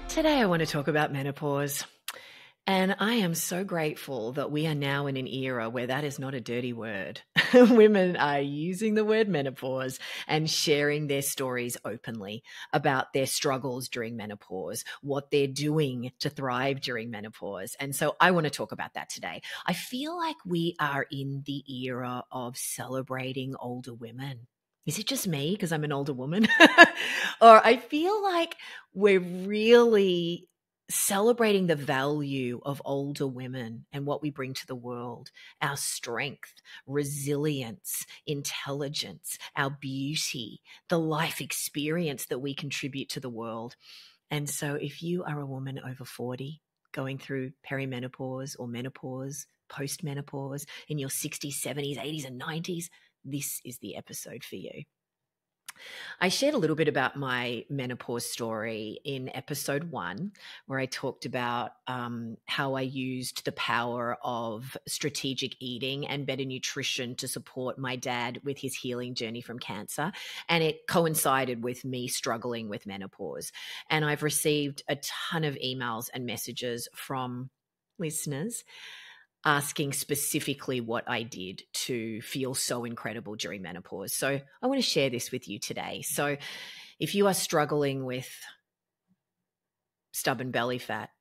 Today I want to talk about menopause. And I am so grateful that we are now in an era where that is not a dirty word. Women are using the word menopause and sharing their stories openly about their struggles during menopause, what they're doing to thrive during menopause. And so I want to talk about that today. I feel like we are in the era of celebrating older women. Is it just me because I'm an older woman? Or I feel like we're really celebrating the value of older women and what we bring to the world, our strength, resilience, intelligence, our beauty, the life experience that we contribute to the world. And so if you are a woman over 40 going through perimenopause or menopause, postmenopause in your 60s, 70s, 80s and 90s, this is the episode for you. I shared a little bit about my menopause story in episode 1, where I talked about how I used the power of strategic eating and better nutrition to support my dad with his healing journey from cancer. And it coincided with me struggling with menopause. And I've received a ton of emails and messages from listeners asking specifically what I did to feel so incredible during menopause. So I want to share this with you today. So if you are struggling with stubborn belly fat,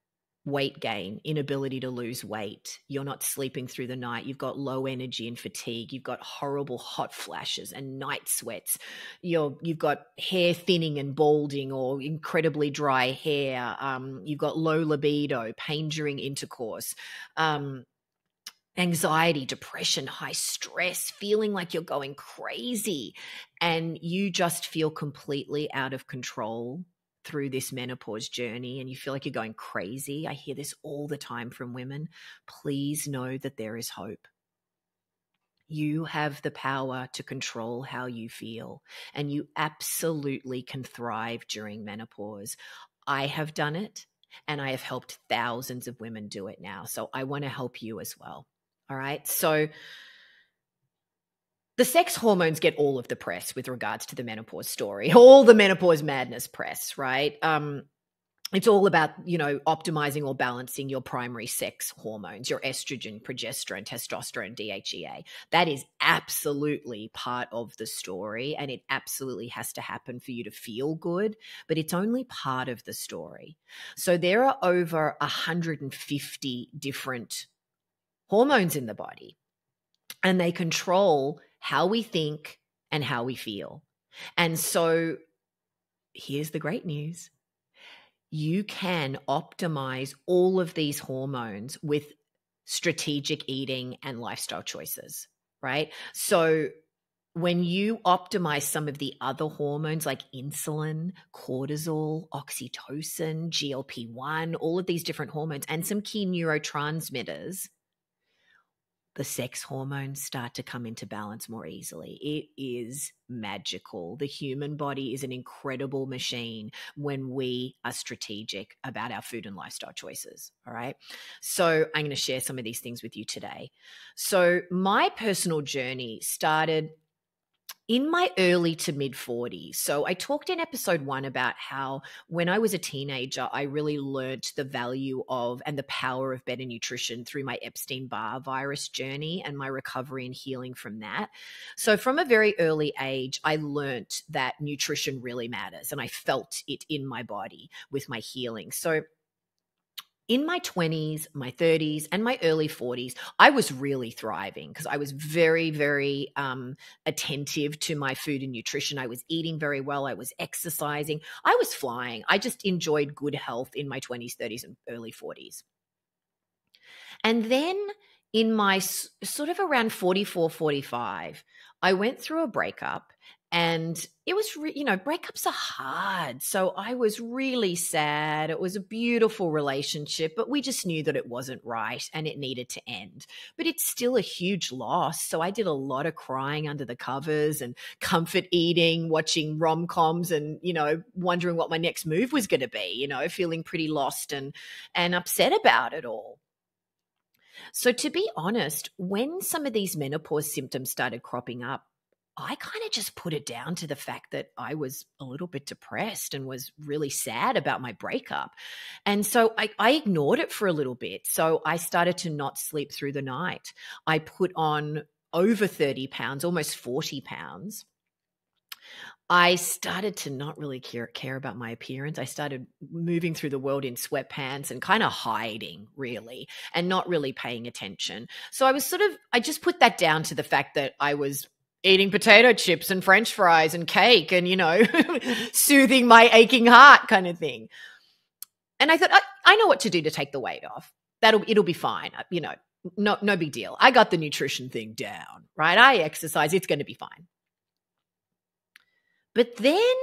weight gain, inability to lose weight, you're not sleeping through the night, you've got low energy and fatigue, you've got horrible hot flashes and night sweats, you've got hair thinning and balding or incredibly dry hair, you've got low libido, pain during intercourse, anxiety, depression, high stress, feeling like you're going crazy, and you just feel completely out of control through this menopause journey and you feel like you're going crazy. I hear this all the time from women. Please know that there is hope. You have the power to control how you feel, and you absolutely can thrive during menopause. I have done it, and I have helped thousands of women do it now. So I want to help you as well. All right. So the sex hormones get all of the press with regards to the menopause story, all the menopause madness press, right? It's all about, optimizing or balancing your primary sex hormones, your estrogen, progesterone, testosterone, DHEA. That is absolutely part of the story, and it absolutely has to happen for you to feel good, but it's only part of the story. So there are over 150 different hormones in the body, and they control how we think and how we feel. And so here's the great news. You can optimize all of these hormones with strategic eating and lifestyle choices, right? So when you optimize some of the other hormones like insulin, cortisol, oxytocin, GLP-1, all of these different hormones and some key neurotransmitters, the sex hormones start to come into balance more easily. It is magical. The human body is an incredible machine when we are strategic about our food and lifestyle choices. All right. So I'm going to share some of these things with you today. So my personal journey started in my early to mid 40s. So I talked in episode 1 about how when I was a teenager, I really learnt the value of and the power of better nutrition through my Epstein-Barr virus journey and my recovery and healing from that. So from a very early age, I learnt that nutrition really matters, and I felt it in my body with my healing. So in my 20s, my 30s, and my early 40s, I was really thriving because I was very, very attentive to my food and nutrition. I was eating very well. I was exercising. I was flying. I just enjoyed good health in my 20s, 30s, and early 40s. And then in my sort of around 44, 45, I went through a breakup. And it was, breakups are hard. So I was really sad. It was a beautiful relationship, but we just knew that it wasn't right and it needed to end. But it's still a huge loss. So I did a lot of crying under the covers and comfort eating, watching rom-coms and, wondering what my next move was going to be, feeling pretty lost and upset about it all. So to be honest, when some of these menopause symptoms started cropping up, I kind of just put it down to the fact that I was a little bit depressed and was really sad about my breakup. And so I ignored it for a little bit. So I started to not sleep through the night. I put on over 30 pounds, almost 40 pounds. I started to not really care about my appearance. I started moving through the world in sweatpants and kind of hiding, really, and not really paying attention. So I just put that down to the fact that I was eating potato chips and French fries and cake and, soothing my aching heart kind of thing. And I thought, I know what to do to take the weight off. It'll be fine. No big deal. I got the nutrition thing down, right? I exercise. It's going to be fine. But then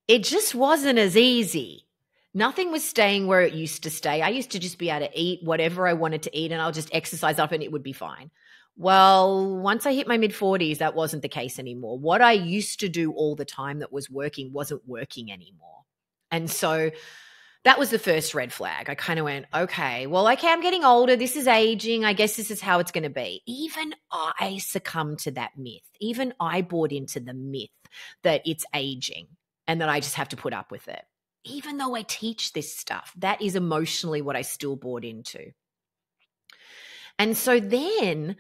it just wasn't as easy. Nothing was staying where it used to stay. I used to just be able to eat whatever I wanted to eat and I'll just exercise up and it would be fine. Well, once I hit my mid-40s, that wasn't the case anymore. What I used to do all the time that was working wasn't working anymore. And so that was the first red flag. I kind of went, okay, I'm getting older. This is aging. I guess this is how it's going to be. Even I succumbed to that myth. Even I bought into the myth that it's aging and that I just have to put up with it. Even though I teach this stuff, that is emotionally what I still bought into. And so then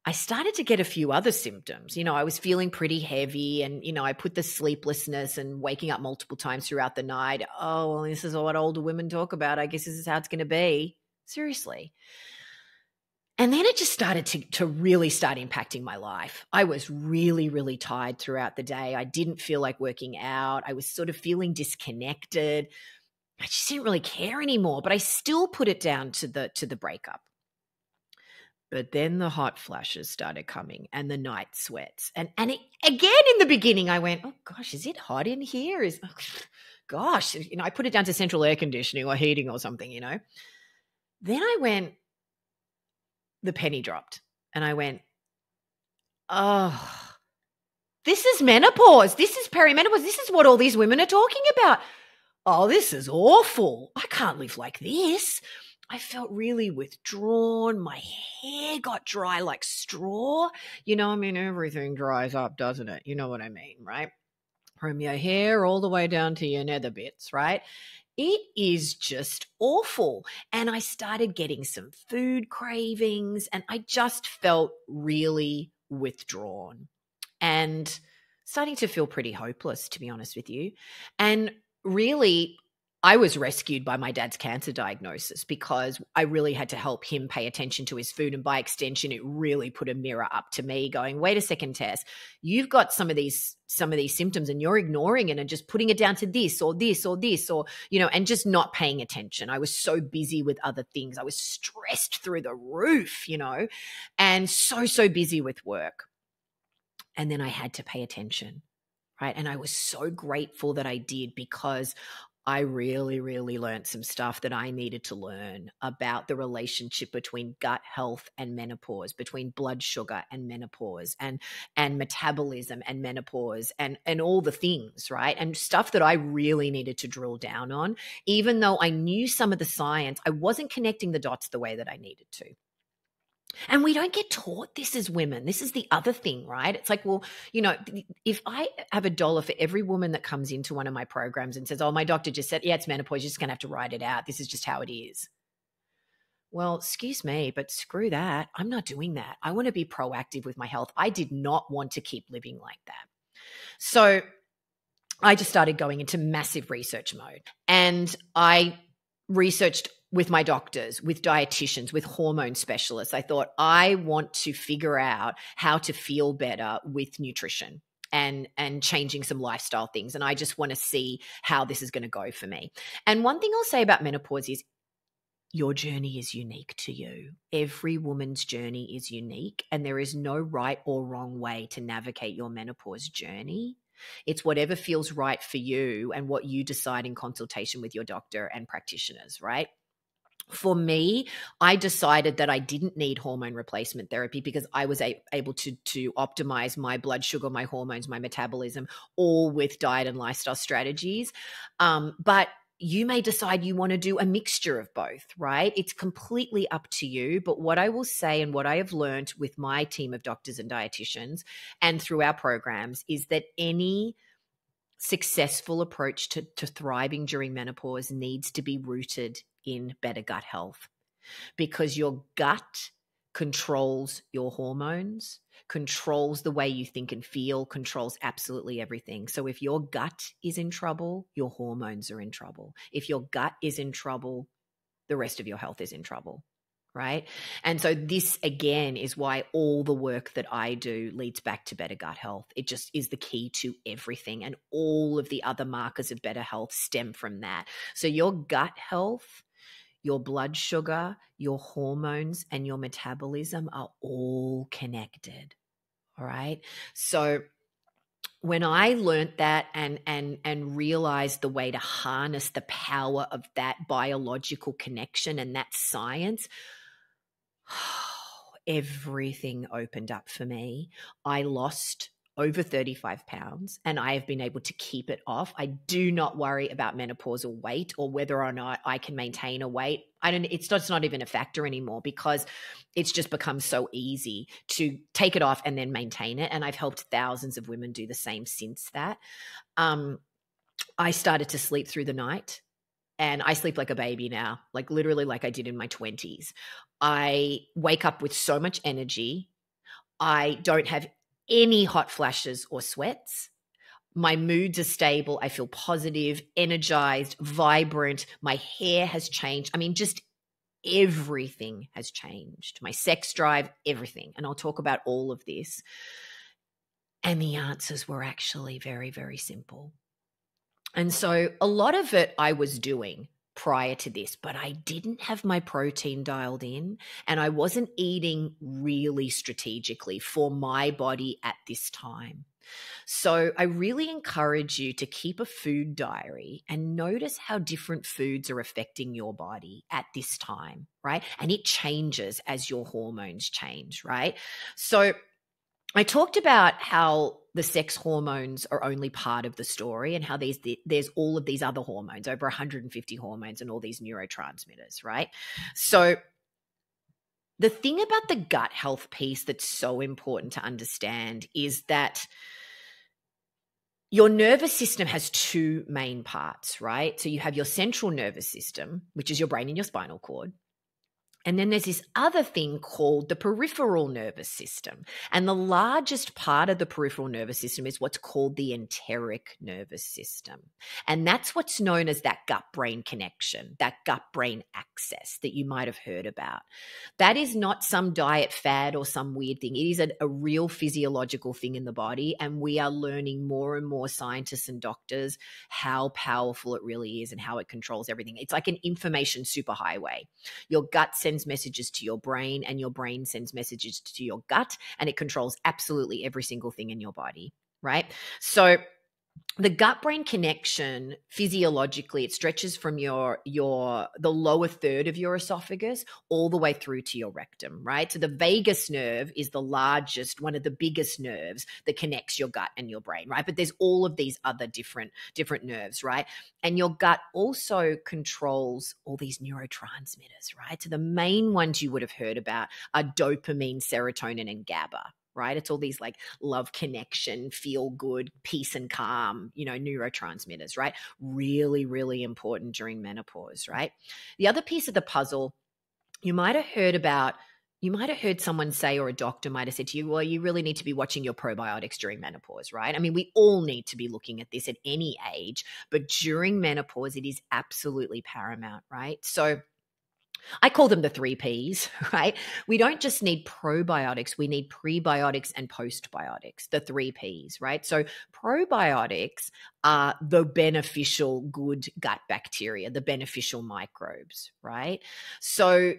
I started to get a few other symptoms. I was feeling pretty heavy and, I put the sleeplessness and waking up multiple times throughout the night. Oh, well, this is what older women talk about. I guess this is how it's going to be. Seriously. And then it just started to really start impacting my life. I was really, really tired throughout the day. I didn't feel like working out. I was sort of feeling disconnected. I just didn't really care anymore, but I still put it down to the breakup. But then the hot flashes started coming and the night sweats. And again, in the beginning, I went, oh, gosh, is it hot in here? Gosh, I put it down to central air conditioning or heating or something, Then I went, the penny dropped. And I went, oh, this is menopause. This is perimenopause. This is what all these women are talking about. Oh, this is awful. I can't live like this. I felt really withdrawn. My hair got dry like straw. Everything dries up, doesn't it? You know what I mean, right? From your hair all the way down to your nether bits, right? It is just awful. And I started getting some food cravings and I just felt really withdrawn and starting to feel pretty hopeless, to be honest with you. And really, I was rescued by my dad's cancer diagnosis because I really had to help him pay attention to his food. And by extension, it really put a mirror up to me going, wait a second, Tess, you've got some of these symptoms and you're ignoring it and just putting it down to this or this or this or, and just not paying attention. I was so busy with other things. I was stressed through the roof, and so busy with work. And then I had to pay attention, right? And I was so grateful that I did because I really, really learned some stuff that I needed to learn about the relationship between gut health and menopause, between blood sugar and menopause and metabolism and menopause and all the things, right? And stuff that I really needed to drill down on. Even though I knew some of the science, I wasn't connecting the dots the way that I needed to. And we don't get taught this as women. This is the other thing, right? It's like, well, if I have $1 for every woman that comes into one of my programs and says, oh, my doctor just said, yeah, it's menopause. You're just going to have to write it out. This is just how it is. Well, excuse me, but screw that. I'm not doing that. I want to be proactive with my health. I did not want to keep living like that. So I just started going into massive research mode. And I researched with my doctors, with dietitians, with hormone specialists. I thought, I want to figure out how to feel better with nutrition and changing some lifestyle things. And I just want to see how this is going to go for me. And one thing I'll say about menopause is your journey is unique to you. Every woman's journey is unique, and there is no right or wrong way to navigate your menopause journey. It's whatever feels right for you and what you decide in consultation with your doctor and practitioners, right? For me, I decided that I didn't need hormone replacement therapy because I was able to optimize my blood sugar, my hormones, my metabolism, all with diet and lifestyle strategies. But you may decide you want to do a mixture of both, right? It's completely up to you. But what I will say, and what I have learned with my team of doctors and dietitians and through our programs, is that any successful approach to thriving during menopause needs to be rooted in better gut health, because your gut controls your hormones, controls the way you think and feel, controls absolutely everything. So if your gut is in trouble, your hormones are in trouble. If your gut is in trouble, the rest of your health is in trouble, right? And so this, again, is why all the work that I do leads back to better gut health. It just is the key to everything. And all of the other markers of better health stem from that. So your gut health, your blood sugar, your hormones, and your metabolism are all connected. All right. So when I learned that and realized the way to harness the power of that biological connection and that science, everything opened up for me. I lost over 35 pounds and I have been able to keep it off. I do not worry about menopausal weight or whether or not I can maintain a weight. It's not even a factor anymore, because it's just become so easy to take it off and then maintain it. And I've helped thousands of women do the same since that. I started to sleep through the night. And I sleep like a baby now, like literally like I did in my 20s. I wake up with so much energy. I don't have any hot flashes or sweats. My moods are stable. I feel positive, energized, vibrant. My hair has changed. I mean, just everything has changed. My sex drive, everything. And I'll talk about all of this. And the answers were actually very, very simple. And so a lot of it I was doing prior to this, but I didn't have my protein dialed in and I wasn't eating really strategically for my body at this time. So I really encourage you to keep a food diary and notice how different foods are affecting your body at this time, right? And it changes as your hormones change, right? So I talked about how the sex hormones are only part of the story and how there's all of these other hormones, over 150 hormones and all these neurotransmitters, right? So the thing about the gut health piece that's so important to understand is that your nervous system has two main parts, right? So you have your central nervous system, which is your brain and your spinal cord. And then there's this other thing called the peripheral nervous system. And the largest part of the peripheral nervous system is what's called the enteric nervous system. And that's what's known as that gut-brain connection, that gut-brain access that you might have heard about. That is not some diet fad or some weird thing. It is a real physiological thing in the body. And we are learning, more and more scientists and doctors, how powerful it really is and how it controls everything. It's like an information superhighway. Your gut sends messages to your brain and your brain sends messages to your gut, and it controls absolutely every single thing in your body, right? So the gut-brain connection, physiologically, it stretches from the lower third of your esophagus all the way through to your rectum, right? So the vagus nerve is the largest, one of the biggest nerves that connects your gut and your brain, right? But there's all of these other different nerves, right? And your gut also controls all these neurotransmitters, right? So the main ones you would have heard about are dopamine, serotonin, and GABA, right? It's all these like love, connection, feel good, peace and calm, neurotransmitters, right? Really, really important during menopause, right? The other piece of the puzzle you might have heard someone say, or a doctor might have said to you, well, you really need to be watching your probiotics during menopause, right? I mean, we all need to be looking at this at any age, but during menopause, it is absolutely paramount, right? So I call them the 3 Ps, right? We don't just need probiotics, we need prebiotics and postbiotics, the 3 Ps, right? So probiotics are the beneficial good gut bacteria, the beneficial microbes, right? So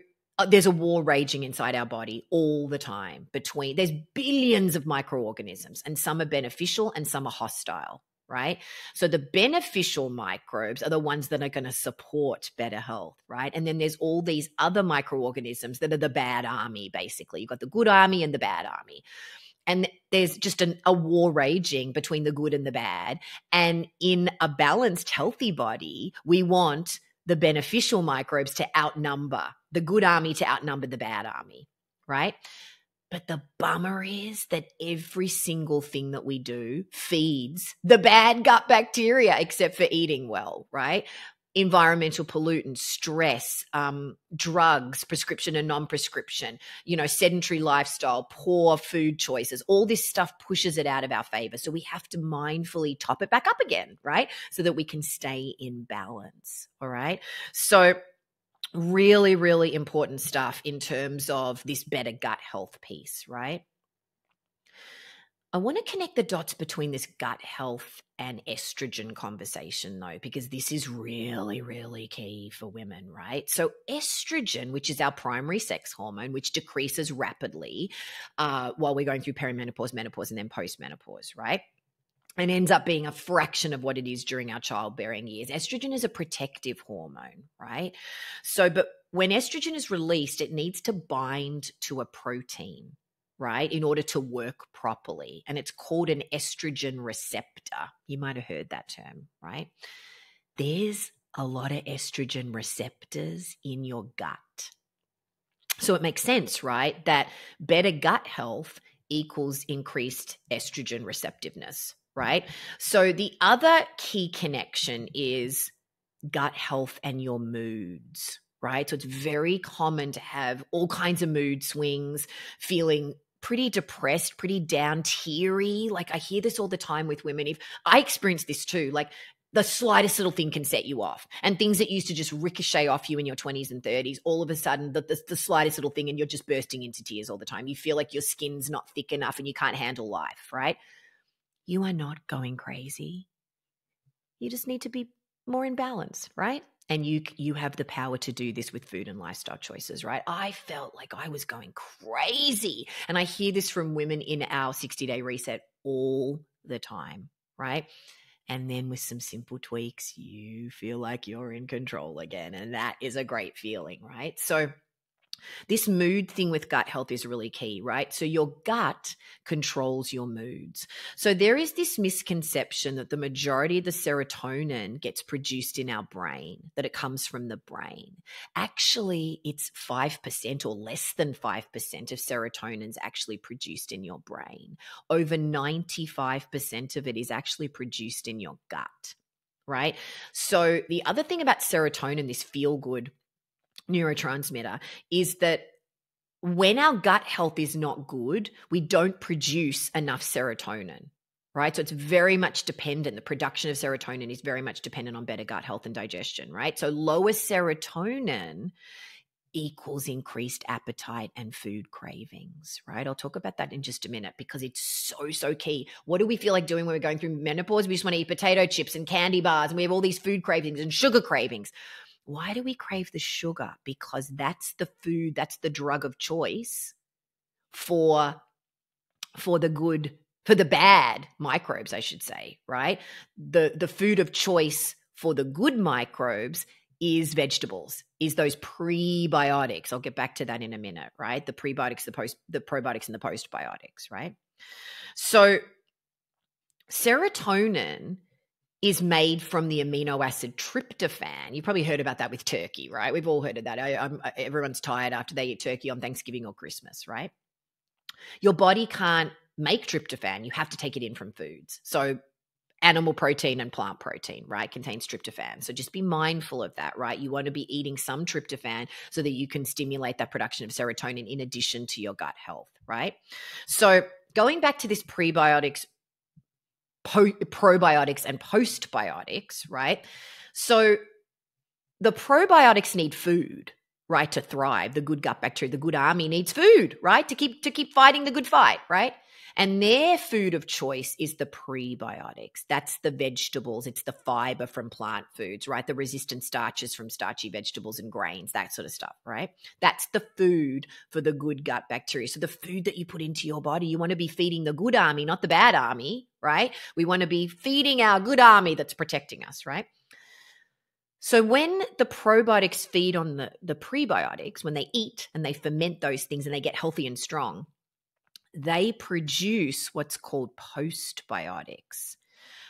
there's a war raging inside our body all the time there's billions of microorganisms, and some are beneficial and some are hostile, right? So the beneficial microbes are the ones that are going to support better health, right? And then there's all these other microorganisms that are the bad army, basically. You've got the good army and the bad army. And there's just a war raging between the good and the bad. And in a balanced, healthy body, we want the beneficial microbes to outnumber the good army, to outnumber the bad army, right? But the bummer is that every single thing that we do feeds the bad gut bacteria, except for eating well, right? Environmental pollutants, stress, drugs, prescription and non-prescription, sedentary lifestyle, poor food choices, all this stuff pushes it out of our favor. So we have to mindfully top it back up again, right? So that we can stay in balance, all right? So really, really important stuff in terms of this better gut health piece, right? I want to connect the dots between this gut health and estrogen conversation, though, because this is really, really key for women, right? So estrogen, which is our primary sex hormone, which decreases rapidly while we're going through perimenopause, menopause, and then postmenopause, right? And ends up being a fraction of what it is during our childbearing years. Estrogen is a protective hormone, right? So, but when estrogen is released, it needs to bind to a protein, right, in order to work properly. And it's called an estrogen receptor. You might have heard that term, right? There's a lot of estrogen receptors in your gut. So it makes sense, right, that better gut health equals increased estrogen receptiveness, right? So the other key connection is gut health and your moods, right? So it's very common to have all kinds of mood swings, feeling pretty depressed, pretty down, teary. Like I hear this all the time with women. If I experience this too, like the slightest little thing can set you off, and things that used to just ricochet off you in your 20s and 30s, all of a sudden the slightest little thing and you're just bursting into tears all the time. You feel like your skin's not thick enough and you can't handle life, right? You are not going crazy. You just need to be more in balance, right? And you have the power to do this with food and lifestyle choices, right? I felt like I was going crazy. And I hear this from women in our 60-day reset all the time, right? And then with some simple tweaks, you feel like you're in control again. And that is a great feeling, right? So this mood thing with gut health is really key, right? So your gut controls your moods. So there is this misconception that the majority of the serotonin gets produced in our brain, that it comes from the brain. Actually, it's 5% or less than 5% of serotonin is actually produced in your brain. Over 95% of it is actually produced in your gut, right? So the other thing about serotonin, this feel-good neurotransmitter, is that when our gut health is not good, we don't produce enough serotonin, right? So it's very much dependent. The production of serotonin is very much dependent on better gut health and digestion, right? So lower serotonin equals increased appetite and food cravings, right? I'll talk about that in just a minute because it's so key. What do we feel like doing when we're going through menopause? We just want to eat potato chips and candy bars, and we have all these food cravings and sugar cravings. Why do we crave the sugar? Because that's the food, that's the drug of choice for the bad microbes, I should say, right? The food of choice for the good microbes is vegetables, is those prebiotics. I'll get back to that in a minute, right? The prebiotics, the probiotics, and the postbiotics, right? So serotonin is made from the amino acid tryptophan. You've probably heard about that with turkey, right? We've all heard of that. Everyone's tired after they eat turkey on Thanksgiving or Christmas, right? Your body can't make tryptophan. You have to take it in from foods. So animal protein and plant protein, right, contains tryptophan. So just be mindful of that, right? You want to be eating some tryptophan so that you can stimulate that production of serotonin in addition to your gut health, right? So going back to this probiotics and postbiotics, right? So the probiotics need food, right, to thrive. The good gut bacteria, the good army needs food, right, to keep fighting the good fight, right? And their food of choice is the prebiotics. That's the vegetables. It's the fiber from plant foods, right? The resistant starches from starchy vegetables and grains, that sort of stuff, right? That's the food for the good gut bacteria. So the food that you put into your body, you want to be feeding the good army, not the bad army, right? We want to be feeding our good army that's protecting us, right? So when the probiotics feed on the prebiotics, when they eat and they ferment those things and they get healthy and strong, they produce what's called postbiotics.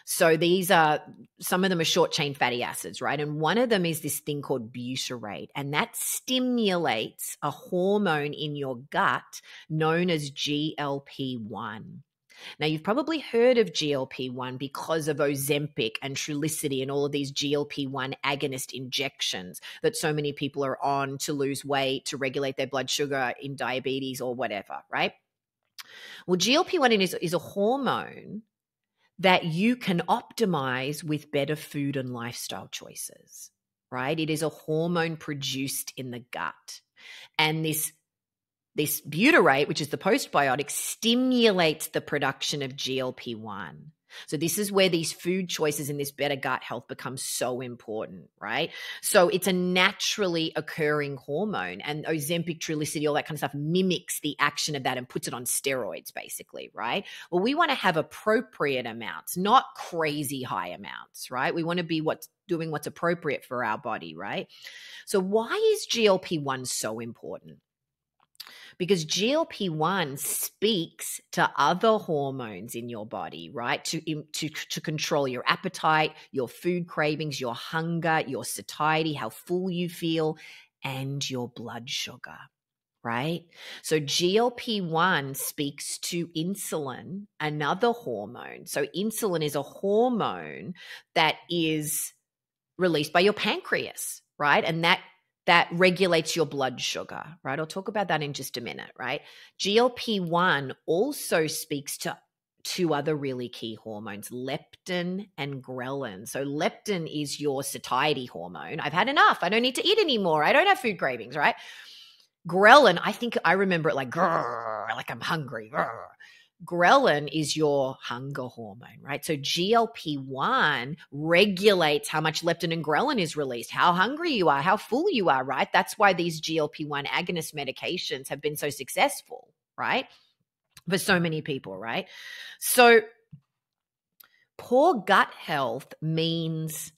So these are, some of them are short chain fatty acids, right? And one of them is this thing called butyrate, and that stimulates a hormone in your gut known as GLP-1. Now, you've probably heard of GLP-1 because of Ozempic and Trulicity and all of these GLP-1 agonist injections that so many people are on to lose weight, to regulate their blood sugar in diabetes or whatever, right? Well, GLP-1 is a hormone that you can optimize with better food and lifestyle choices, right? It is a hormone produced in the gut. And this butyrate, which is the postbiotic, stimulates the production of GLP-1. So this is where these food choices and this better gut health become so important, right? So it's a naturally occurring hormone, and Ozempic, Trulicity, all that kind of stuff mimics the action of that and puts it on steroids, basically, right? Well, we want to have appropriate amounts, not crazy high amounts, right? We want to be doing what's appropriate for our body, right? So why is GLP-1 so important? Because GLP-1 speaks to other hormones in your body, right? To control your appetite, your food cravings, your hunger, your satiety, how full you feel, and your blood sugar, right? So GLP-1 speaks to insulin, another hormone. So insulin is a hormone that is released by your pancreas, right? And that regulates your blood sugar, right? I'll talk about that in just a minute, right? GLP-1 also speaks to two other really key hormones, leptin and ghrelin. So leptin is your satiety hormone. I've had enough. I don't need to eat anymore. I don't have food cravings, right? Ghrelin, I remember it like, grrr, like I'm hungry. Grrr. Ghrelin is your hunger hormone, right? So GLP-1 regulates how much leptin and ghrelin is released, how hungry you are, how full you are, right? That's why these GLP-1 agonist medications have been so successful, right? For so many people, right? So poor gut health means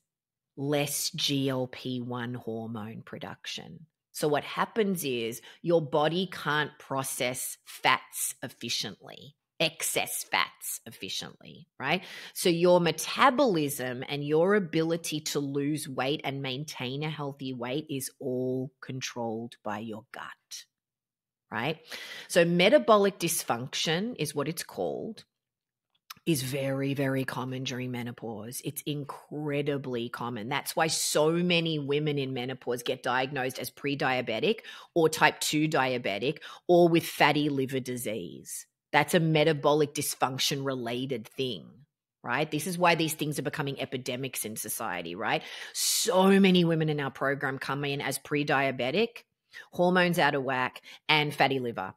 less GLP-1 hormone production. So what happens is your body can't process fats efficiently, excess fats efficiently, right? So your metabolism and your ability to lose weight and maintain a healthy weight is all controlled by your gut, right? So metabolic dysfunction is what it's called, is very, very common during menopause. It's incredibly common. That's why so many women in menopause get diagnosed as pre-diabetic or type 2 diabetic or with fatty liver disease. That's a metabolic dysfunction related thing, right? This is why these things are becoming epidemics in society, right? So many women in our program come in as pre-diabetic, hormones out of whack, and fatty liver.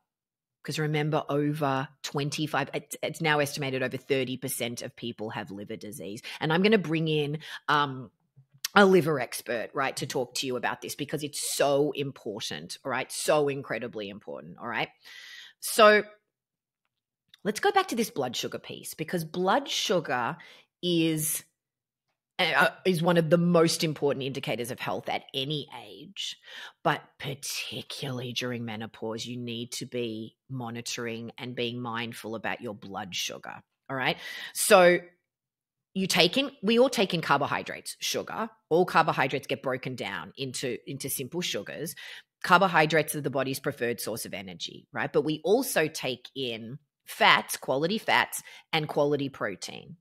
Because remember, over 25, it's now estimated over 30% of people have liver disease. And I'm going to bring in a liver expert, right, to talk to you about this because it's so important, all right? So incredibly important, all right? So let's go back to this blood sugar piece, because blood sugar is one of the most important indicators of health at any age, but particularly during menopause, you need to be monitoring and being mindful about your blood sugar. All right. So we all take in carbohydrates, sugar. All carbohydrates get broken down into simple sugars. Carbohydrates are the body's preferred source of energy, right? But we also take in fats, quality fats, and quality protein.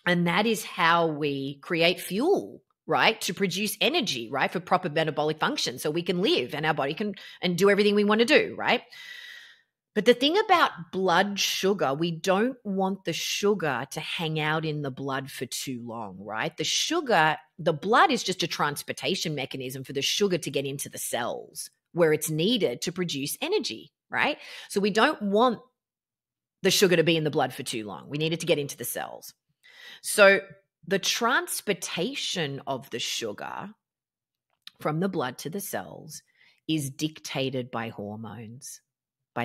And that is how we create fuel, right, to produce energy, right, for proper metabolic function so we can live and our body can and do everything we want to do, right? But the thing about blood sugar, we don't want the sugar to hang out in the blood for too long, right? The blood is just a transportation mechanism for the sugar to get into the cells where it's needed to produce energy, right? So we don't want the sugar to be in the blood for too long. We need it to get into the cells. So the transportation of the sugar from the blood to the cells is dictated by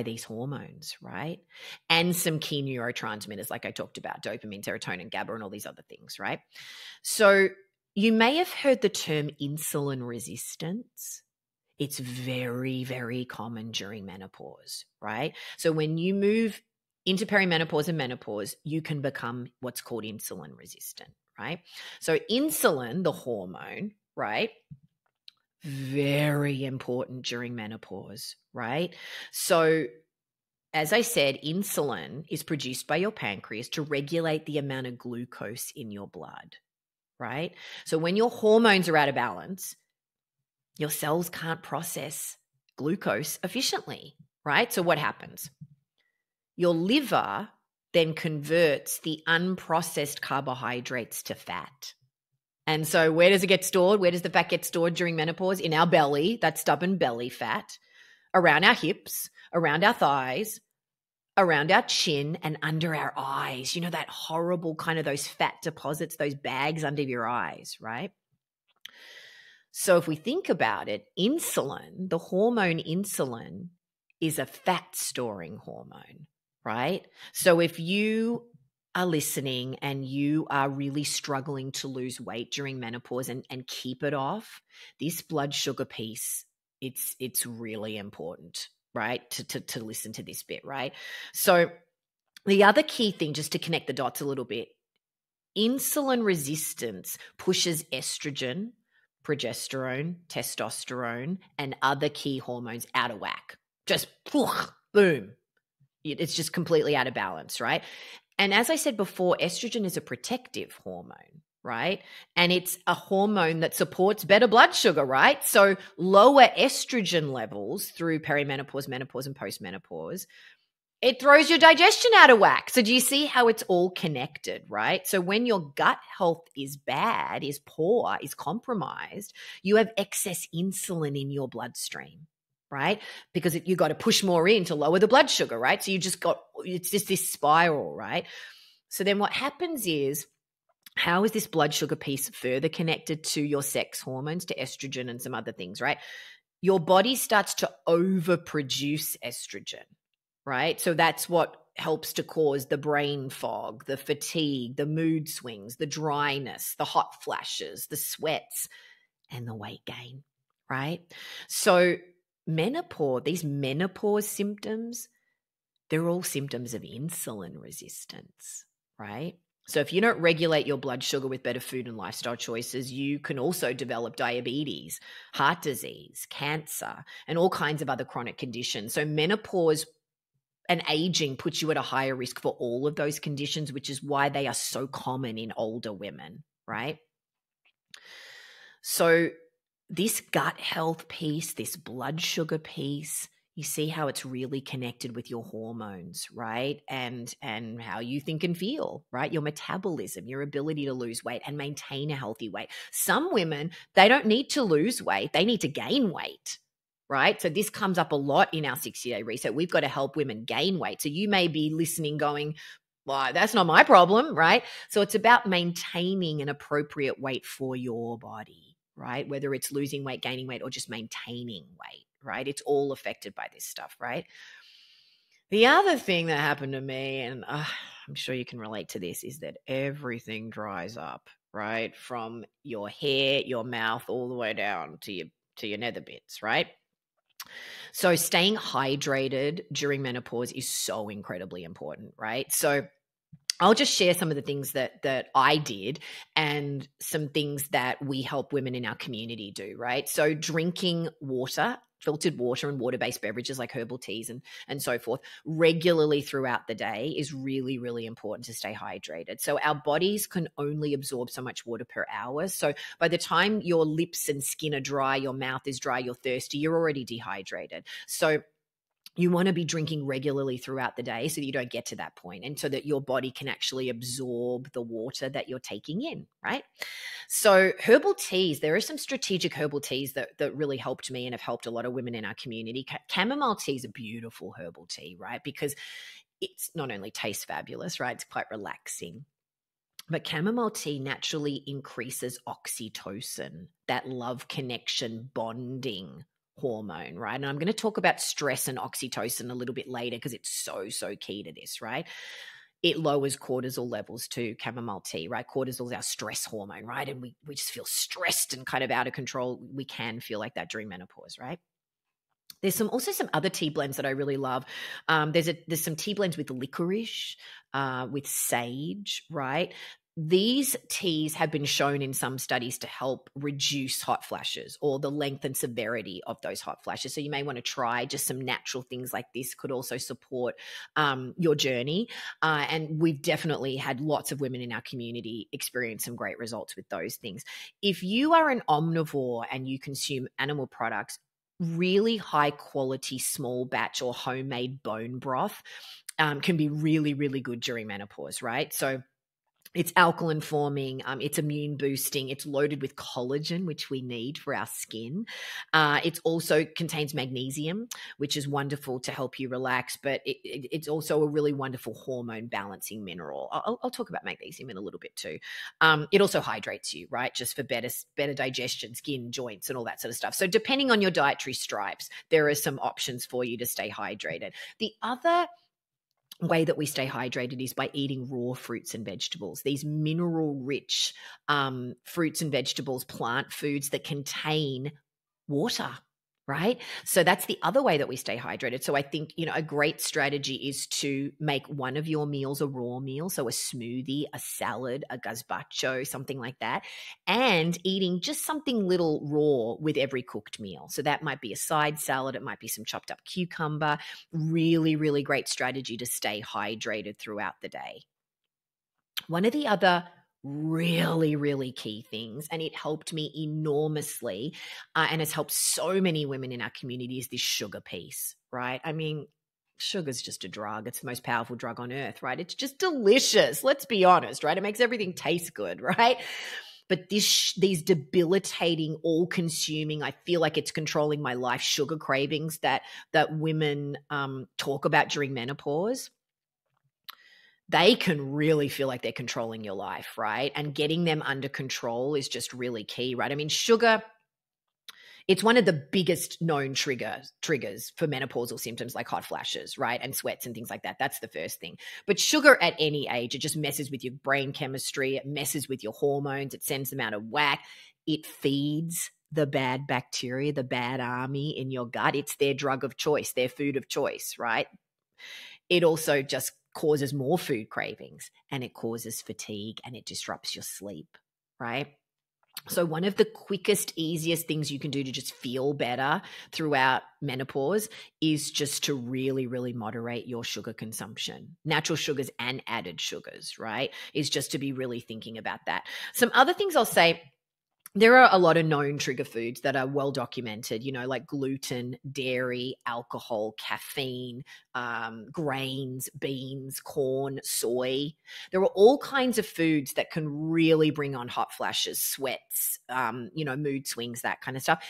these hormones, right? And some key neurotransmitters like I talked about, dopamine, serotonin, GABA, and all these other things, right? So you may have heard the term insulin resistance. It's very, very common during menopause, right? So when you move into perimenopause and menopause, you can become what's called insulin resistant, right? So insulin, the hormone, right? Very important during menopause, right? So as I said, insulin is produced by your pancreas to regulate the amount of glucose in your blood, right? So when your hormones are out of balance, your cells can't process glucose efficiently, right? So what happens? Your liver then converts the unprocessed carbohydrates to fat. And so where does it get stored? Where does the fat get stored during menopause? In our belly, that stubborn belly fat, around our hips, around our thighs, around our chin, and under our eyes. You know, that horrible kind of those fat deposits, those bags under your eyes, right? So if we think about it, insulin, the hormone insulin, is a fat storing hormone, right? So if you are listening and you are really struggling to lose weight during menopause and keep it off, this blood sugar piece, it's really important, right? To listen to this bit, right? So the other key thing, just to connect the dots a little bit, insulin resistance pushes estrogen, progesterone, testosterone, and other key hormones out of whack. Just boom. It's just completely out of balance, right? And as I said before, estrogen is a protective hormone, right? And it's a hormone that supports better blood sugar, right? So lower estrogen levels through perimenopause, menopause, and postmenopause, it throws your digestion out of whack. So do you see how it's all connected, right? So when your gut health is bad, is poor, is compromised, you have excess insulin in your bloodstream, right? Because you got to push more in to lower the blood sugar, right? So it's just this spiral, right? So then what happens is, how is this blood sugar piece further connected to your sex hormones, to estrogen and some other things, right? Your body starts to overproduce estrogen, right? So that's what helps to cause the brain fog, the fatigue, the mood swings, the dryness, the hot flashes, the sweats, and the weight gain, right? So these menopause symptoms, they're all symptoms of insulin resistance, right? So if you don't regulate your blood sugar with better food and lifestyle choices, you can also develop diabetes, heart disease, cancer, and all kinds of other chronic conditions. So menopause and aging puts you at a higher risk for all of those conditions, which is why they are so common in older women, right? So this gut health piece, this blood sugar piece, you see how it's really connected with your hormones, right? And how you think and feel, right? Your metabolism, your ability to lose weight and maintain a healthy weight. Some women, they don't need to lose weight. They need to gain weight, right? So this comes up a lot in our 60-day reset. We've got to help women gain weight. So you may be listening going, well, that's not my problem, right? So it's about maintaining an appropriate weight for your body, right? Whether it's losing weight, gaining weight, or just maintaining weight, right? It's all affected by this stuff, right? The other thing that happened to me, and I'm sure you can relate to this, is that everything dries up, right? From your hair, your mouth, all the way down to your nether bits, right? So staying hydrated during menopause is so incredibly important, right? So I'll just share some of the things that I did and some things that we help women in our community do, right? So drinking water, filtered water and water-based beverages like herbal teas and so forth regularly throughout the day is really, really important to stay hydrated. So our bodies can only absorb so much water per hour. So by the time your lips and skin are dry, your mouth is dry, you're thirsty, you're already dehydrated. So you want to be drinking regularly throughout the day so that you don't get to that point and so that your body can actually absorb the water that you're taking in, right? So herbal teas, there are some strategic herbal teas that really helped me and have helped a lot of women in our community. Chamomile tea is a beautiful herbal tea, right? Because it's not only tastes fabulous, right? It's quite relaxing. But chamomile tea naturally increases oxytocin, that love connection bonding hormone, right? And I'm going to talk about stress and oxytocin a little bit later because it's so, so key to this, right? It lowers cortisol levels too, chamomile tea, right? Cortisol is our stress hormone, right? And we just feel stressed and kind of out of control. We can feel like that during menopause, right? There's also some other tea blends that I really love. There's some tea blends with licorice, with sage, right? These teas have been shown in some studies to help reduce hot flashes or the length and severity of those hot flashes. So you may want to try just some natural things like this. Could also support your journey. And we've definitely had lots of women in our community experience some great results with those things. If you are an omnivore and you consume animal products, really high quality small batch or homemade bone broth can be really, really good during menopause, right? So it's alkaline forming, it's immune boosting, it's loaded with collagen, which we need for our skin. It also contains magnesium, which is wonderful to help you relax, but it's also a really wonderful hormone balancing mineral. I'll talk about magnesium in a little bit too. It also hydrates you, right? Just for better digestion, skin, joints, and all that sort of stuff. So depending on your dietary stripes, there are some options for you to stay hydrated. The other way that we stay hydrated is by eating raw fruits and vegetables, these mineral rich fruits and vegetables, plant foods that contain water, right? So that's the other way that we stay hydrated. So I think, a great strategy is to make one of your meals a raw meal. So a smoothie, a salad, a gazpacho, something like that, and eating just something little raw with every cooked meal. So that might be a side salad. It might be some chopped up cucumber. Really, really great strategy to stay hydrated throughout the day. One of the other really, really key things, and it helped me enormously, and has helped so many women in our community, is this sugar piece, right? I mean, sugar's just a drug. It's the most powerful drug on earth, right? It's just delicious. Let's be honest, right? It makes everything taste good, right? But these debilitating, all-consuming, I feel like it's controlling my life, sugar cravings that women talk about during menopause, they can really feel like they're controlling your life, right? And getting them under control is just really key, right? I mean, sugar, it's one of the biggest known triggers for menopausal symptoms like hot flashes, right? And sweats and things like that. That's the first thing. But sugar at any age, it just messes with your brain chemistry. It messes with your hormones. It sends them out of whack. It feeds the bad bacteria, the bad army in your gut. It's their drug of choice, their food of choice, right? It also just causes more food cravings, and it causes fatigue, and it disrupts your sleep, right? So one of the quickest, easiest things you can do to just feel better throughout menopause is just to really, really moderate your sugar consumption. Natural sugars and added sugars, right? Is just to be really thinking about that. Some other things I'll say, there are a lot of known trigger foods that are well documented, like gluten, dairy, alcohol, caffeine, grains, beans, corn, soy. There are all kinds of foods that can really bring on hot flashes, sweats, mood swings, that kind of stuff.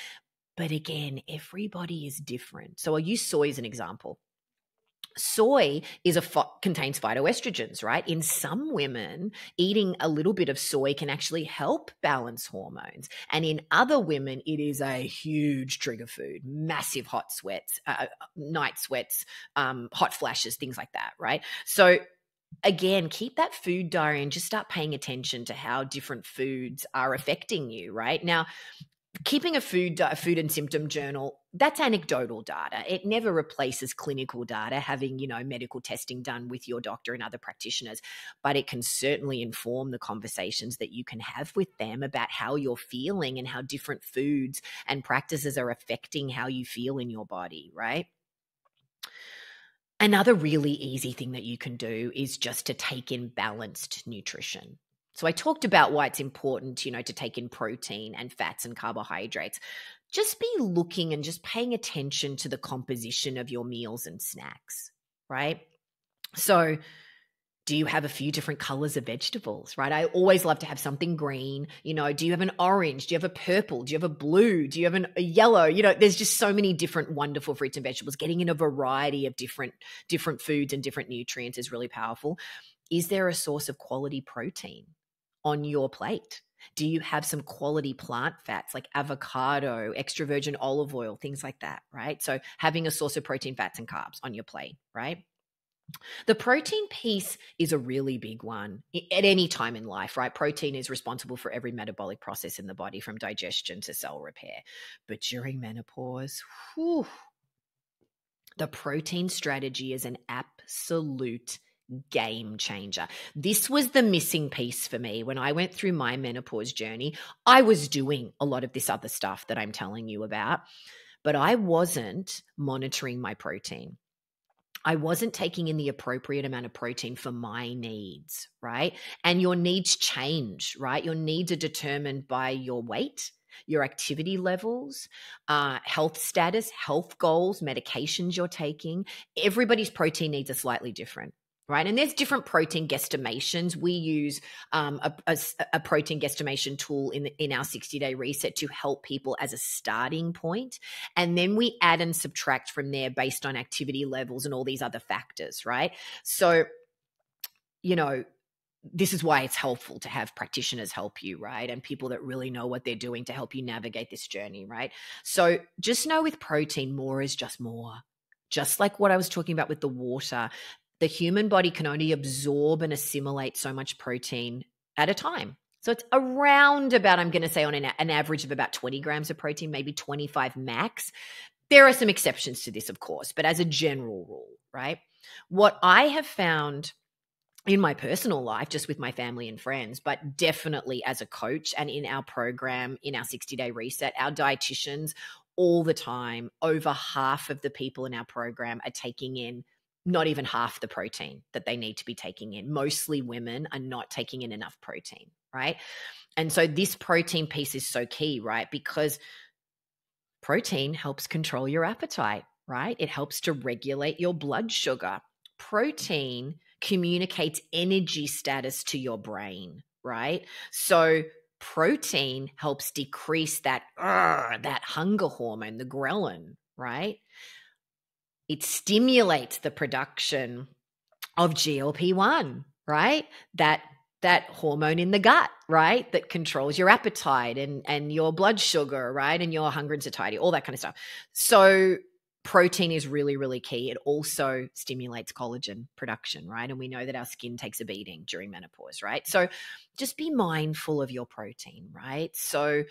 But again, everybody is different. So I'll use soy as an example. Soy contains phytoestrogens, right? In some women, eating a little bit of soy can actually help balance hormones. And in other women, it is a huge trigger food, massive hot sweats, night sweats, hot flashes, things like that, right? So again, keep that food diary and just start paying attention to how different foods are affecting you, right? Now, keeping a food and symptom journal, that's anecdotal data. It never replaces clinical data, having, medical testing done with your doctor and other practitioners, but it can certainly inform the conversations that you can have with them about how you're feeling and how different foods and practices are affecting how you feel in your body, right? Another really easy thing that you can do is just to take in balanced nutrition. So I talked about why it's important, to take in protein and fats and carbohydrates. Just be looking and just paying attention to the composition of your meals and snacks, right? So do you have a few different colors of vegetables, right? I always love to have something green. Do you have an orange? Do you have a purple? Do you have a blue? Do you have a yellow? There's just so many different wonderful fruits and vegetables. Getting in a variety of different foods and different nutrients is really powerful. Is there a source of quality protein on your plate? Do you have some quality plant fats like avocado, extra virgin olive oil, things like that, right? So having a source of protein, fats, and carbs on your plate, right? The protein piece is a really big one at any time in life, right? Protein is responsible for every metabolic process in the body, from digestion to cell repair. But during menopause, whew, the protein strategy is an absolute game changer. This was the missing piece for me when I went through my menopause journey. I was doing a lot of this other stuff that I'm telling you about, but I wasn't monitoring my protein. I wasn't taking in the appropriate amount of protein for my needs, right? And your needs change, right? Your needs are determined by your weight, your activity levels, health status, health goals, medications you're taking. Everybody's protein needs are slightly different. Right. And there's different protein guesstimations. We use a protein guesstimation tool in our 60-day reset to help people as a starting point. And then we add and subtract from there based on activity levels and all these other factors. Right. So, this is why it's helpful to have practitioners help you, right? And people that really know what they're doing to help you navigate this journey, right? So just know with protein, more is just more. Just like what I was talking about with the water, the human body can only absorb and assimilate so much protein at a time. So it's around about, I'm going to say on an average of about 20 grams of protein, maybe 25 max. There are some exceptions to this, of course, but as a general rule, right? What I have found in my personal life, just with my family and friends, but definitely as a coach and in our program, in our 60-day reset, our dietitians all the time, over half of the people in our program are taking in not even half the protein that they need to be taking in. Mostly women are not taking in enough protein, right? And so this protein piece is so key, right? Because protein helps control your appetite, right? It helps to regulate your blood sugar. Protein communicates energy status to your brain, right? So protein helps decrease that hunger hormone, the ghrelin, right? It stimulates the production of GLP-1, right? That hormone in the gut, right? That controls your appetite and your blood sugar, right? And your hunger and satiety, all that kind of stuff. So protein is really, really key. It also stimulates collagen production, right? And we know that our skin takes a beating during menopause, right? So just be mindful of your protein, right? So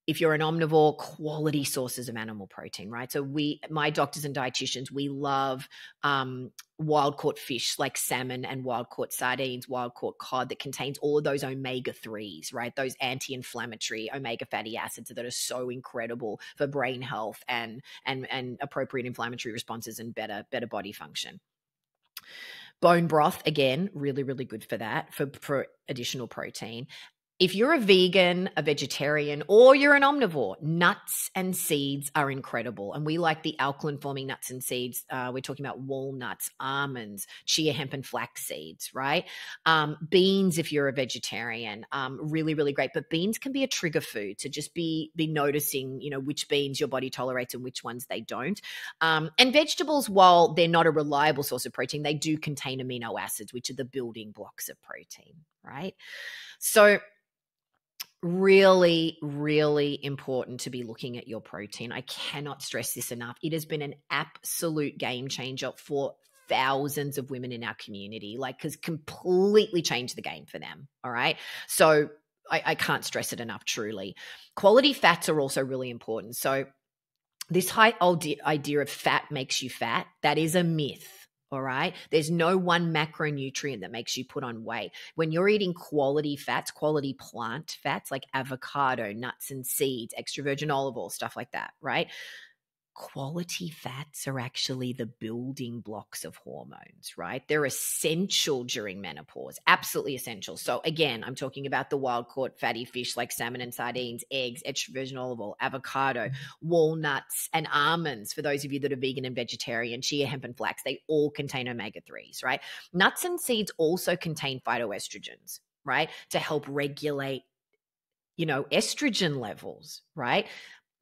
if you're an omnivore, quality sources of animal protein, right? So my doctors and dietitians, we love wild caught fish like salmon and wild caught sardines, wild caught cod that contains all of those omega-3s, right? Those anti-inflammatory omega fatty acids that are so incredible for brain health and appropriate inflammatory responses and better body function. Bone broth, again, really, really good for that, for additional protein. If you're a vegan, a vegetarian, or you're an omnivore, nuts and seeds are incredible. And we like the alkaline-forming nuts and seeds. We're talking about walnuts, almonds, chia, hemp, and flax seeds, right? Beans, if you're a vegetarian, really, really great. But beans can be a trigger food. So just be noticing, which beans your body tolerates and which ones they don't. And vegetables, while they're not a reliable source of protein, they do contain amino acids, which are the building blocks of protein, right? So really, really important to be looking at your protein. I cannot stress this enough. It has been an absolute game changer for thousands of women in our community, has completely changed the game for them. All right. So I can't stress it enough, truly. Quality fats are also really important. So this whole idea of fat makes you fat, that is a myth. All right. There's no one macronutrient that makes you put on weight. When you're eating quality fats, quality plant fats like avocado, nuts and seeds, extra virgin olive oil, stuff like that, right? Quality fats are actually the building blocks of hormones, right? They're essential during menopause, absolutely essential. So again, I'm talking about the wild caught fatty fish like salmon and sardines, eggs, extra virgin olive oil, avocado, walnuts, and almonds. For those of you that are vegan and vegetarian, chia, hemp, and flax, they all contain omega-3s, right? Nuts and seeds also contain phytoestrogens, right? To help regulate, estrogen levels, right?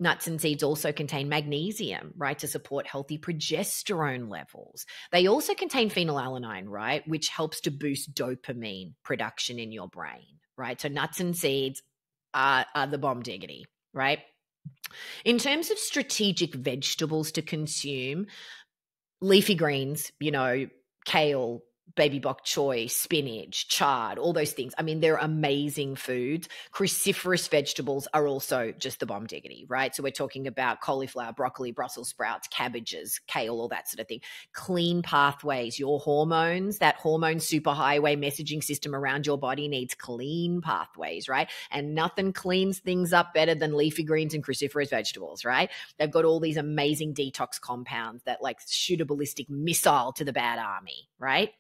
Nuts and seeds also contain magnesium, right, to support healthy progesterone levels. They also contain phenylalanine, right, which helps to boost dopamine production in your brain, right? So nuts and seeds are the bomb diggity, right? In terms of strategic vegetables to consume, leafy greens, kale, baby bok choy, spinach, chard, all those things. I mean, they're amazing foods. Cruciferous vegetables are also just the bomb diggity, right? So we're talking about cauliflower, broccoli, Brussels sprouts, cabbages, kale, all that sort of thing. Clean pathways, your hormones, that hormone superhighway messaging system around your body needs clean pathways, right? And nothing cleans things up better than leafy greens and cruciferous vegetables, right? They've got all these amazing detox compounds that like shoot a ballistic missile to the bad army, right?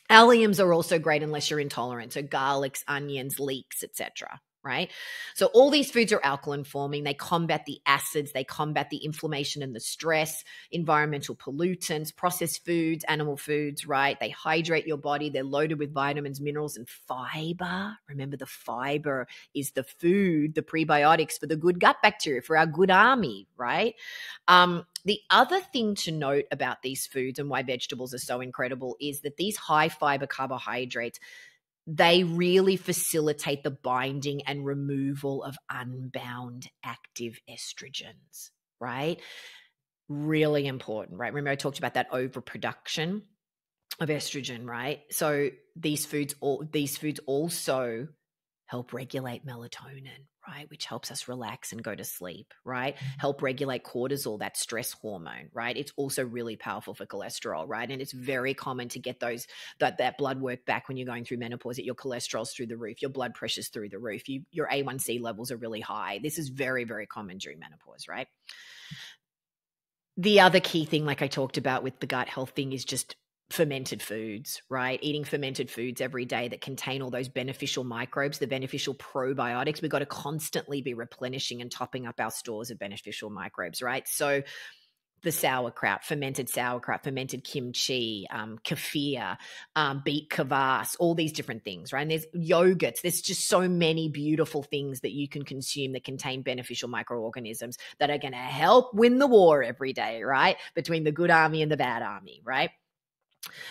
Alliums are also great unless you're intolerant. So garlics, onions, leeks, etc. Right? So all these foods are alkaline forming. They combat the acids, they combat the inflammation and the stress, environmental pollutants, processed foods, animal foods, right? They hydrate your body. They're loaded with vitamins, minerals, and fiber. Remember, the fiber is the food, the prebiotics for the good gut bacteria, for our good army, right? The other thing to note about these foods and why vegetables are so incredible is that these high fiber carbohydrates, they really facilitate the binding and removal of unbound active estrogens, right? Really important, right? Remember I talked about that overproduction of estrogen, right? So these foods also help regulate melatonin, right? Which helps us relax and go to sleep, right? Help regulate cortisol, that stress hormone, right? It's also really powerful for cholesterol, right? And it's very common to get that blood work back when you're going through menopause, that your cholesterol's through the roof, your blood pressure's through the roof, your A1C levels are really high. This is very, very common during menopause, right? The other key thing, like I talked about with the gut health thing, is just fermented foods, right? Eating fermented foods every day that contain all those beneficial microbes, the beneficial probiotics. We've got to constantly be replenishing and topping up our stores of beneficial microbes, right? So the sauerkraut, fermented kimchi, kefir, beet kvass, all these different things, right? And there's yogurts. There's just so many beautiful things that you can consume that contain beneficial microorganisms that are going to help win the war every day, right? Between the good army and the bad army, right?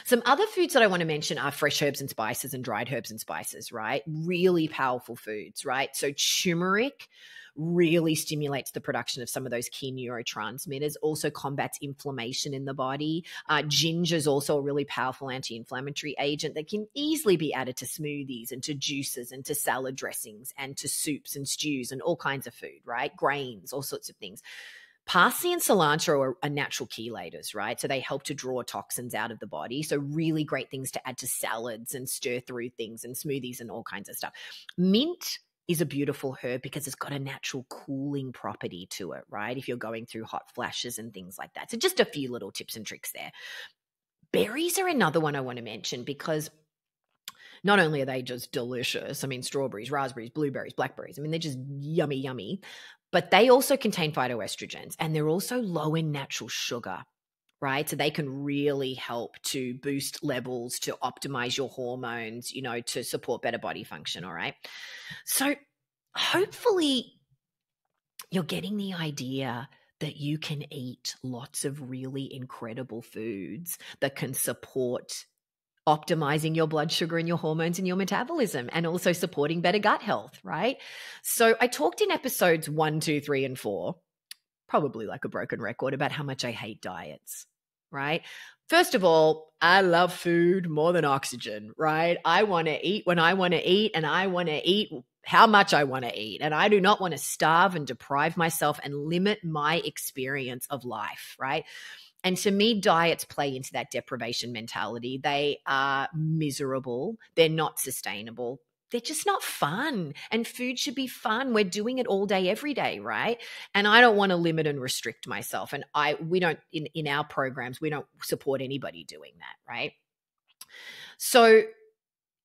Some other foods that I want to mention are fresh herbs and spices and dried herbs and spices, right? Really powerful foods, right? So turmeric really stimulates the production of some of those key neurotransmitters, also combats inflammation in the body. Ginger is also a really powerful anti-inflammatory agent that can easily be added to smoothies and to juices and to salad dressings and to soups and stews and all kinds of food, right? Grains, all sorts of things. Parsley and cilantro are natural chelators, right? So they help to draw toxins out of the body. So really great things to add to salads and stir through things and smoothies and all kinds of stuff. Mint is a beautiful herb because it's got a natural cooling property to it, right? If you're going through hot flashes and things like that. So just a few little tips and tricks there. Berries are another one I want to mention because not only are they just delicious, I mean, strawberries, raspberries, blueberries, blackberries, I mean, they're just yummy, yummy, but they also contain phytoestrogens and they're also low in natural sugar, right? So they can really help to boost levels, to optimize your hormones, to support better body function, all right? So hopefully you're getting the idea that you can eat lots of really incredible foods that can support optimizing your blood sugar and your hormones and your metabolism, and also supporting better gut health, right? So I talked in episodes 1, 2, 3, and 4, probably like a broken record, about how much I hate diets, right? First of all, I love food more than oxygen, right? I want to eat when I want to eat, and I want to eat how much I want to eat. And I do not want to starve and deprive myself and limit my experience of life, right? And to me, diets play into that deprivation mentality. They are miserable. They're not sustainable. They're just not fun. And food should be fun. We're doing it all day, every day, right? And I don't want to limit and restrict myself. And we don't, in our programs, we don't support anybody doing that, right? So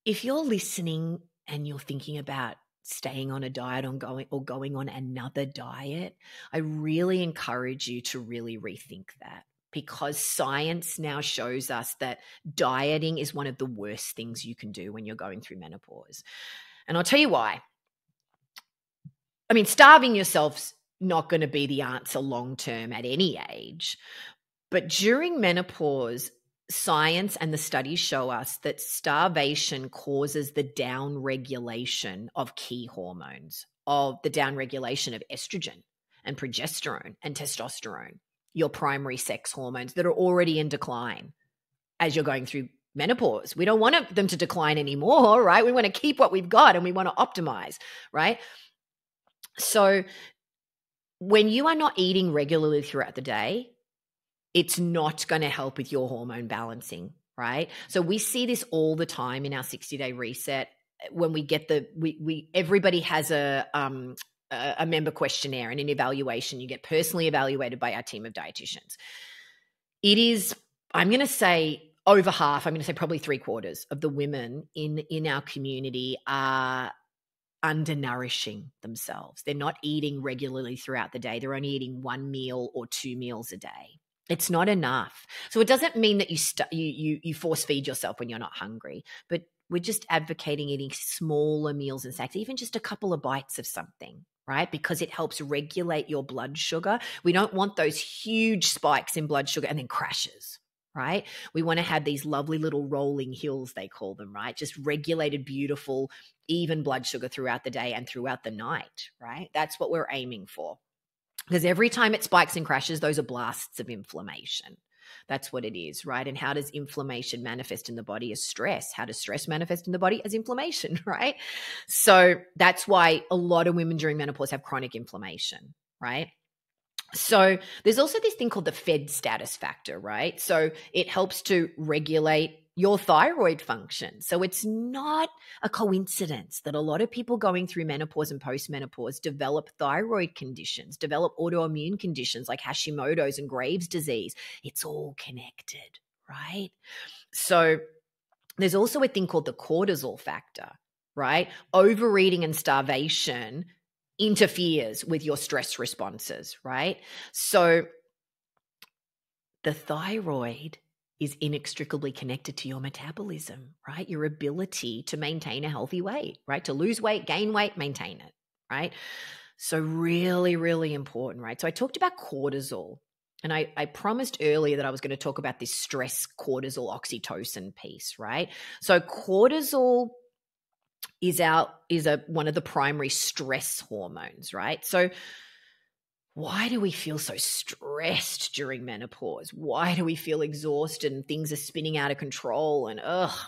if you're listening and you're thinking about staying on a diet or going on another diet, I really encourage you to really rethink that, because science now shows us that dieting is one of the worst things you can do when you're going through menopause. And I'll tell you why. I mean, starving yourself's not going to be the answer long-term at any age. But during menopause, science and the studies show us that starvation causes the downregulation of key hormones, of the downregulation of estrogen and progesterone and testosterone, your primary sex hormones that are already in decline, as you're going through menopause. We don't want them to decline anymore, right? We want to keep what we've got and we want to optimize, right? So when you are not eating regularly throughout the day, it's not going to help with your hormone balancing, right? So we see this all the time in our 60-day reset. When we get everybody has a member questionnaire and an evaluation. You get personally evaluated by our team of dietitians. It is, I'm going to say, over half, I'm going to say probably 3/4 of the women in our community are undernourishing themselves. They're not eating regularly throughout the day. They're only eating 1 meal or 2 meals a day. It's not enough. So it doesn't mean that you force feed yourself when you're not hungry, but we're just advocating eating smaller meals and snacks, even just a couple of bites of something, right? Because it helps regulate your blood sugar. We don't want those huge spikes in blood sugar and then crashes, right? We want to have these lovely little rolling hills, they call them, right? Just regulated, beautiful, even blood sugar throughout the day and throughout the night, right? That's what we're aiming for. Because every time it spikes and crashes, those are blasts of inflammation. That's what it is, right? And how does inflammation manifest in the body as stress? How does stress manifest in the body as inflammation, right? So that's why a lot of women during menopause have chronic inflammation, right? So there's also this thing called the Fed status factor, right? So it helps to regulate your thyroid function. So it's not a coincidence that a lot of people going through menopause and postmenopause develop thyroid conditions, develop autoimmune conditions like Hashimoto's and Graves' disease. It's all connected, right? So there's also a thing called the cortisol factor, right? Overeating and starvation interferes with your stress responses, right? So the thyroid is inextricably connected to your metabolism, right? Your ability to maintain a healthy weight, right? To lose weight, gain weight, maintain it, right? So really, really important, right? So I talked about cortisol, and I promised earlier that I was going to talk about this stress cortisol oxytocin piece, right? So cortisol is one of the primary stress hormones, right? So why do we feel so stressed during menopause? Why do we feel exhausted and things are spinning out of control and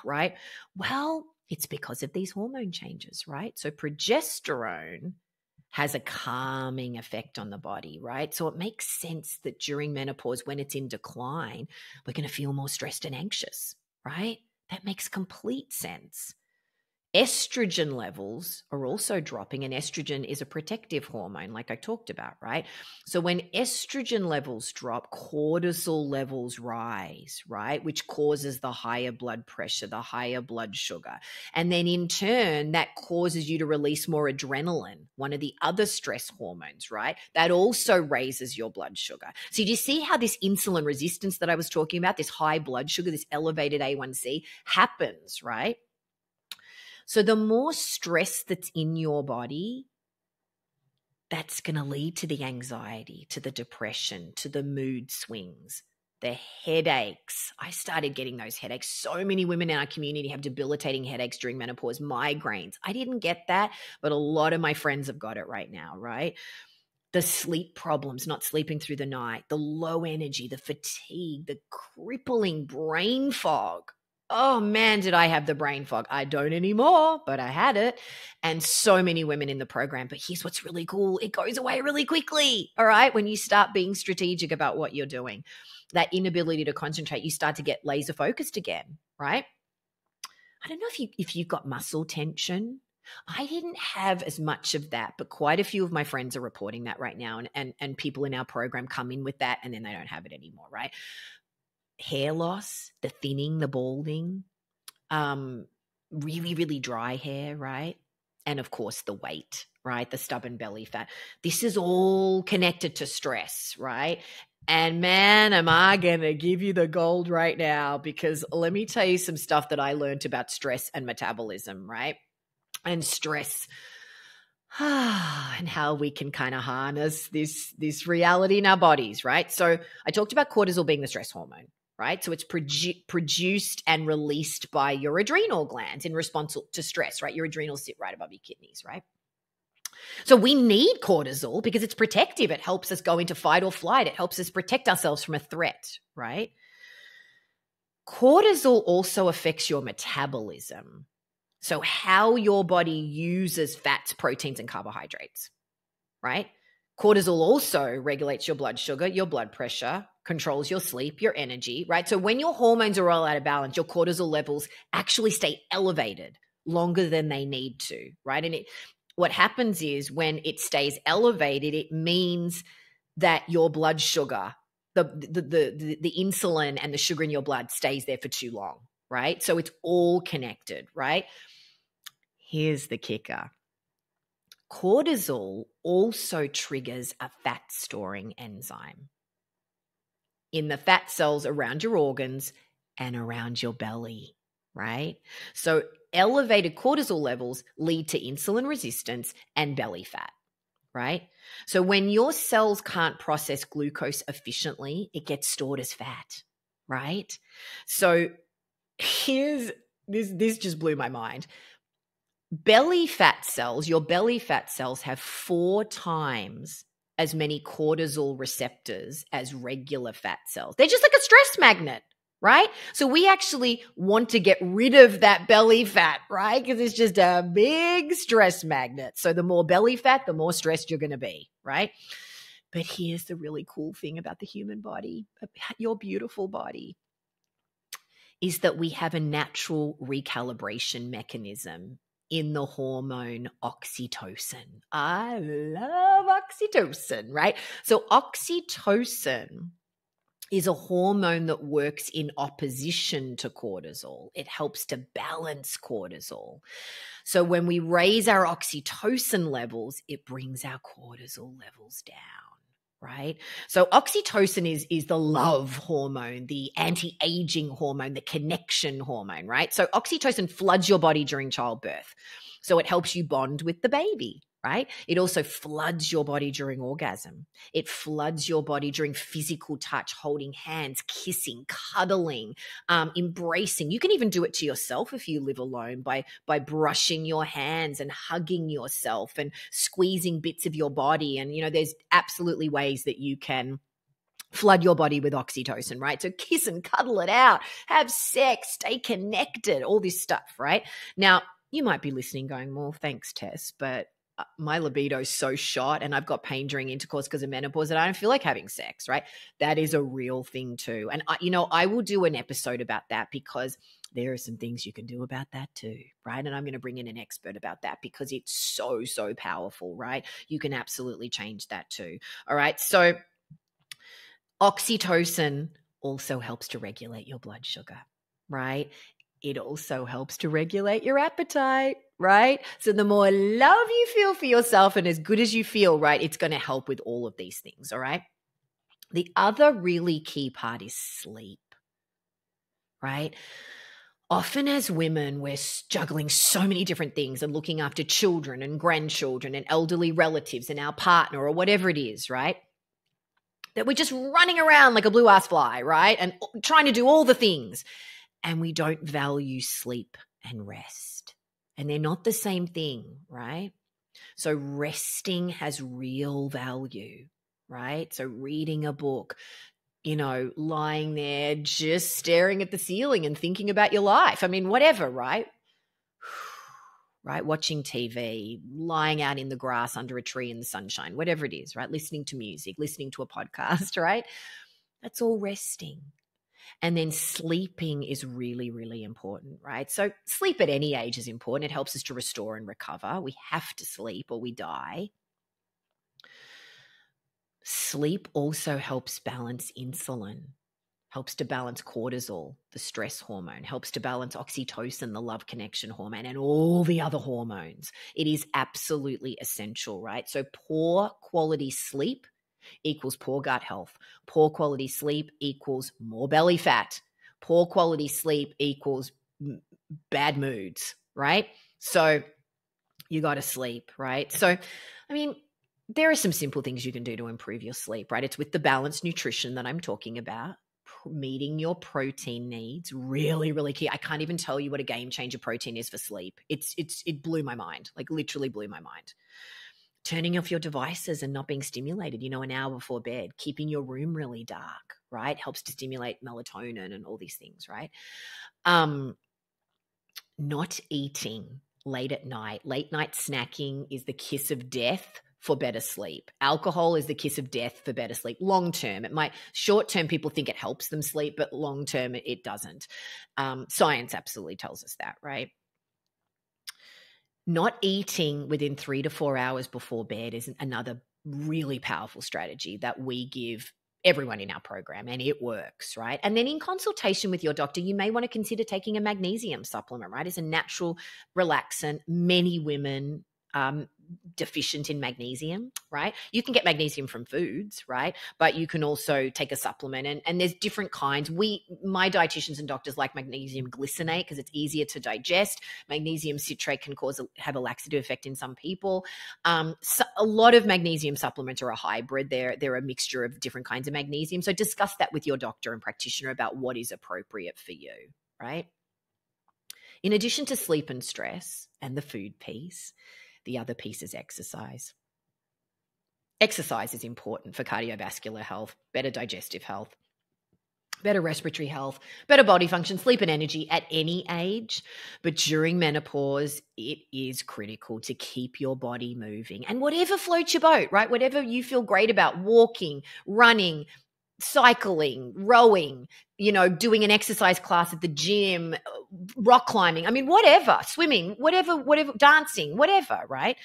right? Well, it's because of these hormone changes, right? So progesterone has a calming effect on the body, right? So it makes sense that during menopause, when it's in decline, we're going to feel more stressed and anxious, right? That makes complete sense. Estrogen levels are also dropping, and estrogen is a protective hormone like I talked about, right? So when estrogen levels drop, cortisol levels rise, right? Which causes the higher blood pressure, the higher blood sugar. And then in turn, that causes you to release more adrenaline, one of the other stress hormones, right? That also raises your blood sugar. So do you see how this insulin resistance that I was talking about, this high blood sugar, this elevated A1C happens, right? So the more stress that's in your body, that's going to lead to the anxiety, to the depression, to the mood swings, the headaches. I started getting those headaches. So many women in our community have debilitating headaches during menopause, migraines. I didn't get that, but a lot of my friends have got it right now, right? The sleep problems, not sleeping through the night, the low energy, the fatigue, the crippling brain fog. Oh man, did I have the brain fog. I don't anymore, but I had it. And so many women in the program. But here's what's really cool. It goes away really quickly, all right? When you start being strategic about what you're doing, that inability to concentrate, you start to get laser focused again, right? I don't know if you've got muscle tension. I didn't have as much of that, but quite a few of my friends are reporting that right now. And people in our program come in with that and then they don't have it anymore, right? Hair loss, the thinning, the balding, really, really dry hair, right? And of course, the weight, right? The stubborn belly fat. This is all connected to stress, right? And man, am I going to give you the gold right now, because let me tell you some stuff that I learned about stress and metabolism, right? And stress and how we can kind of harness this reality in our bodies, right? So I talked about cortisol being the stress hormone, right? So it's produced and released by your adrenal glands in response to stress, right? Your adrenals sit right above your kidneys, right? So we need cortisol because it's protective. It helps us go into fight or flight. It helps us protect ourselves from a threat, right? Cortisol also affects your metabolism. So how your body uses fats, proteins, and carbohydrates, right? Cortisol also regulates your blood sugar, your blood pressure, controls your sleep, your energy, right? So when your hormones are all out of balance, your cortisol levels actually stay elevated longer than they need to, right? And what happens is when it stays elevated, it means that your blood sugar, the insulin and the sugar in your blood stays there for too long, right? So it's all connected, right? Here's the kicker. Cortisol also triggers a fat storing enzyme in the fat cells around your organs and around your belly, right? So elevated cortisol levels lead to insulin resistance and belly fat, right? So when your cells can't process glucose efficiently, it gets stored as fat, right? So here's this just blew my mind. Belly fat cells, your belly fat cells have 4 times as many cortisol receptors as regular fat cells. They're just like a stress magnet, right? So we actually want to get rid of that belly fat, right? Because it's just a big stress magnet. So the more belly fat, the more stressed you're going to be, right? But here's the really cool thing about the human body, your beautiful body, is that we have a natural recalibration mechanism in the hormone oxytocin. I love oxytocin, right? So oxytocin is a hormone that works in opposition to cortisol. It helps to balance cortisol. So when we raise our oxytocin levels, it brings our cortisol levels down. Right? So oxytocin is the love hormone, the anti-aging hormone, the connection hormone, right? So oxytocin floods your body during childbirth. So it helps you bond with the baby, right? It also floods your body during orgasm. It floods your body during physical touch, holding hands, kissing, cuddling, embracing. You can even do it to yourself if you live alone by brushing your hands and hugging yourself and squeezing bits of your body. And, there's absolutely ways that you can flood your body with oxytocin, right? So kiss and cuddle it out, have sex, stay connected, all this stuff, right? Now, you might be listening going, well, thanks, Tess, but my libido is so shot and I've got pain during intercourse because of menopause that I don't feel like having sex, right? That is a real thing too. And, I will do an episode about that because there are some things you can do about that too, right? And I'm going to bring in an expert about that because it's so, so powerful, right? You can absolutely change that too. All right. So oxytocin also helps to regulate your blood sugar, right? It also helps to regulate your appetite, right? So the more love you feel for yourself and as good as you feel, right, it's going to help with all of these things, all right? The other really key part is sleep, right? Often as women, we're juggling so many different things and looking after children and grandchildren and elderly relatives and our partner or whatever it is, right? That we're just running around like a blue-ass fly, right? And trying to do all the things. And we don't value sleep and rest. And they're not the same thing, right? So resting has real value, right? So reading a book, lying there just staring at the ceiling and thinking about your life. I mean, whatever, right? Right? Watching TV, lying out in the grass under a tree in the sunshine, whatever it is, right? Listening to music, listening to a podcast, right? That's all resting. And then sleeping is really, really important, right? So sleep at any age is important. It helps us to restore and recover. We have to sleep or we die. Sleep also helps balance insulin, helps to balance cortisol, the stress hormone, helps to balance oxytocin, the love connection hormone, and all the other hormones. It is absolutely essential, right? So poor quality sleep equals poor gut health. Poor quality sleep equals more belly fat. Poor quality sleep equals bad moods, right? So you got to sleep, right? So, there are some simple things you can do to improve your sleep, right? It's with the balanced nutrition that I'm talking about. Meeting your protein needs, really, really key. I can't even tell you what a game changer protein is for sleep. It blew my mind, like literally blew my mind. turning off your devices and not being stimulated, an hour before bed, keeping your room really dark, right? Helps to stimulate melatonin and all these things, right? Not eating late at night. Late night snacking is the kiss of death for better sleep. Alcohol is the kiss of death for better sleep. Long term, short term, people think it helps them sleep, but long term, it doesn't. Science absolutely tells us that, right? Not eating within 3 to 4 hours before bed is another really powerful strategy that we give everyone in our program, and it works, right? And then in consultation with your doctor, you may want to consider taking a magnesium supplement, right? It's a natural relaxant. Many women deficient in magnesium, right? You can get magnesium from foods, right? But you can also take a supplement, and there's different kinds. My dietitians and doctors like magnesium glycinate because it's easier to digest. Magnesium citrate can have a laxative effect in some people. So a lot of magnesium supplements are a hybrid. They're a mixture of different kinds of magnesium. So discuss that with your doctor and practitioner about what is appropriate for you, right? In addition to sleep and stress and the food piece, the other piece is exercise. Exercise is important for cardiovascular health, better digestive health, better respiratory health, better body function, sleep and energy at any age. But during menopause, it is critical to keep your body moving. And whatever floats your boat, right? Whatever you feel great about, walking, running, cycling, rowing, doing an exercise class at the gym, rock climbing, whatever, swimming, whatever, dancing, whatever, right?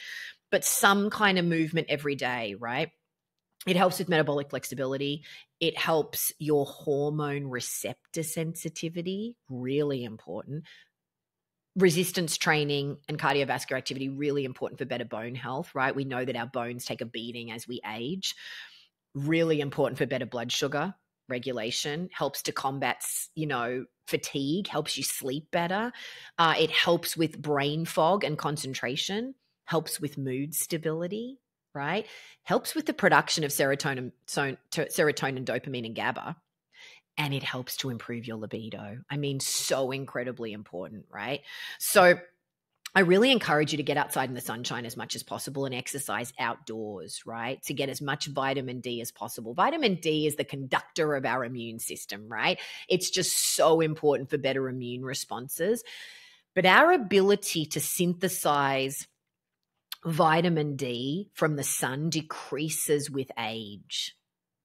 But some kind of movement every day, right? It helps with metabolic flexibility. It helps your hormone receptor sensitivity, really important. Resistance training and cardiovascular activity, really important for better bone health, right? We know that our bones take a beating as we age. Really important for better blood sugar regulation, helps to combat, fatigue, helps you sleep better. It helps with brain fog and concentration, helps with mood stability, right? Helps with the production of serotonin, dopamine, and GABA. And it helps to improve your libido. So incredibly important, right? So I really encourage you to get outside in the sunshine as much as possible and exercise outdoors, right? To get as much vitamin D as possible. Vitamin D is the conductor of our immune system, right? It's just so important for better immune responses. But our ability to synthesize vitamin D from the sun decreases with age,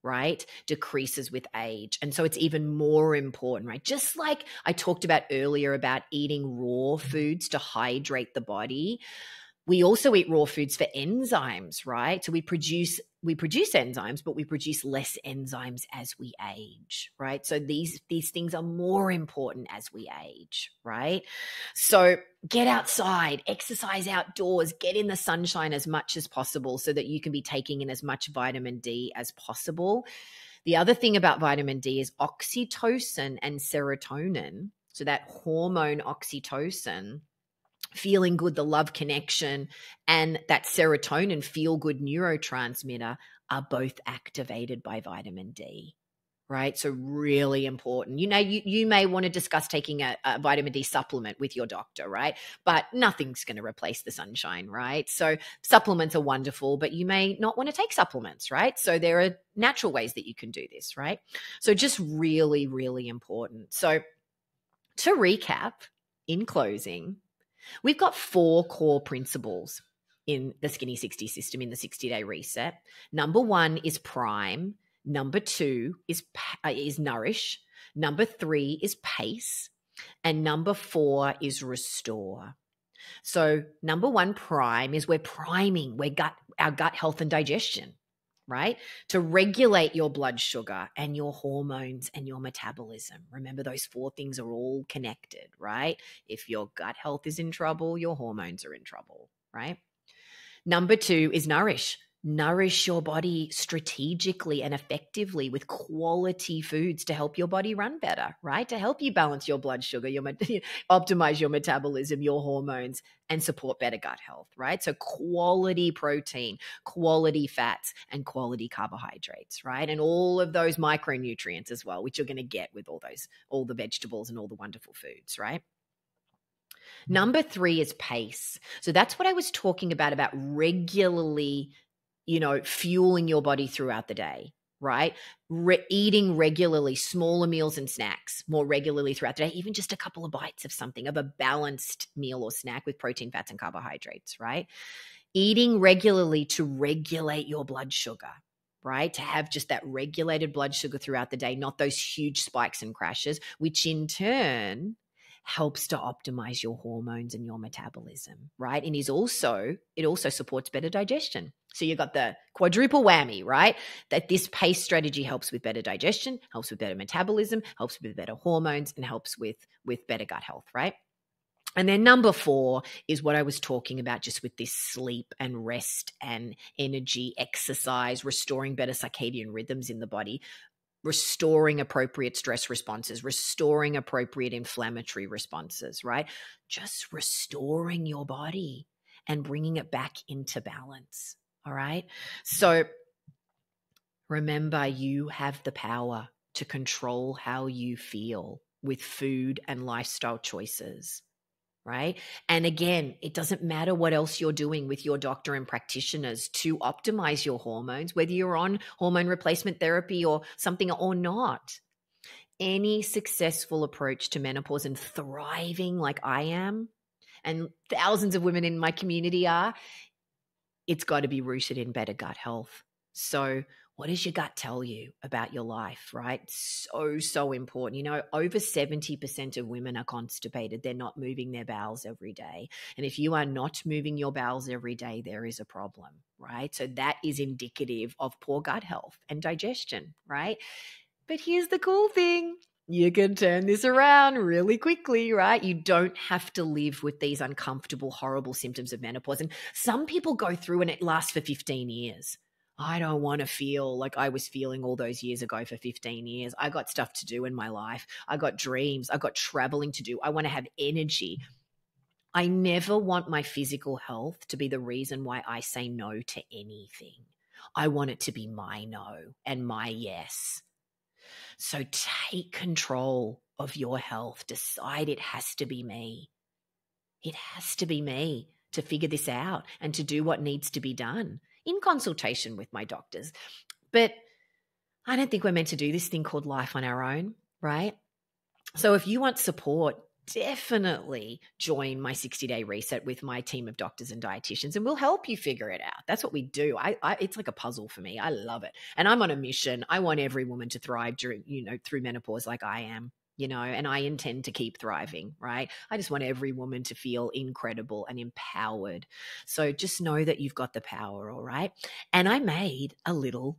right? Decreases with age. And so it's even more important, right? Just like I talked about earlier about eating raw foods to hydrate the body, we also eat raw foods for enzymes, right? So we produce enzymes, but we produce less enzymes as we age, right? So these things are more important as we age, right? So get outside, exercise outdoors, get in the sunshine as much as possible so that you can be taking in as much vitamin D as possible. The other thing about vitamin D is oxytocin and serotonin. So that hormone oxytocin, feeling good, the love connection, and that serotonin, feel good neurotransmitter, are both activated by vitamin D, right? So really important. You may want to discuss taking a vitamin D supplement with your doctor, right? But nothing's going to replace the sunshine, right? So supplements are wonderful, but you may not want to take supplements, right? So there are natural ways that you can do this, right? So just really, really important. So to recap, in closing, we've got 4 core principles in the Skinny 60 system, in the 60-day reset. Number 1 is prime. Number 2 is nourish. Number 3 is pace. And number 4 is restore. So number 1, prime, is we're priming our gut health and digestion, right? To regulate your blood sugar and your hormones and your metabolism. Remember, those 4 things are all connected, right? If your gut health is in trouble, your hormones are in trouble, right? Number 2 is nourish. Nourish your body strategically and effectively with quality foods to help your body run better, right? To help you balance your blood sugar, optimize your metabolism, your hormones, and support better gut health, right? So quality protein, quality fats, and quality carbohydrates, right? And all of those micronutrients as well, which you're going to get with all the vegetables and all the wonderful foods, right? Number 3 is pace. So that's what I was talking about regularly, fueling your body throughout the day, right? Eating regularly, smaller meals and snacks more regularly throughout the day, even just a couple of bites of something, of a balanced meal or snack with protein, fats, and carbohydrates, right? Eating regularly to regulate your blood sugar, right? To have just that regulated blood sugar throughout the day, not those huge spikes and crashes, which in turn helps to optimize your hormones and your metabolism, right? And it also supports better digestion. So you've got the quadruple whammy, right? That this pace strategy helps with better digestion, helps with better metabolism, helps with better hormones, and helps with better gut health, right? And then number 4 is what I was talking about, just with this sleep and rest and energy, exercise, restoring better circadian rhythms in the body, restoring appropriate stress responses, restoring appropriate inflammatory responses, right? Just restoring your body and bringing it back into balance, all right? So remember, you have the power to control how you feel with food and lifestyle choices, right? And again, it doesn't matter what else you're doing with your doctor and practitioners to optimize your hormones, whether you're on hormone replacement therapy or something or not. Any successful approach to menopause and thriving like I am, and thousands of women in my community are, it's got to be rooted in better gut health. So what does your gut tell you about your life, right? So important. Over 70% of women are constipated. They're not moving their bowels every day. And if you are not moving your bowels every day, there is a problem, right? So that is indicative of poor gut health and digestion, right? But here's the cool thing. You can turn this around really quickly, right? You don't have to live with these uncomfortable, horrible symptoms of menopause. And some people go through and it lasts for 15 years. I don't want to feel like I was feeling all those years ago for 15 years. I got stuff to do in my life. I got dreams. I got traveling to do. I want to have energy. I never want my physical health to be the reason why I say no to anything. I want it to be my no and my yes. So take control of your health. Decide it has to be me. It has to be me to figure this out and to do what needs to be done in consultation with my doctors. But I don't think we're meant to do this thing called life on our own, right? So if you want support, definitely join my 60-day reset with my team of doctors and dietitians, and we'll help you figure it out. That's what we do. It's like a puzzle for me. I love it. And I'm on a mission. I want every woman to thrive through menopause like I am. And I intend to keep thriving, right? I just want every woman to feel incredible and empowered. So just know that you've got the power, all right? And I made a little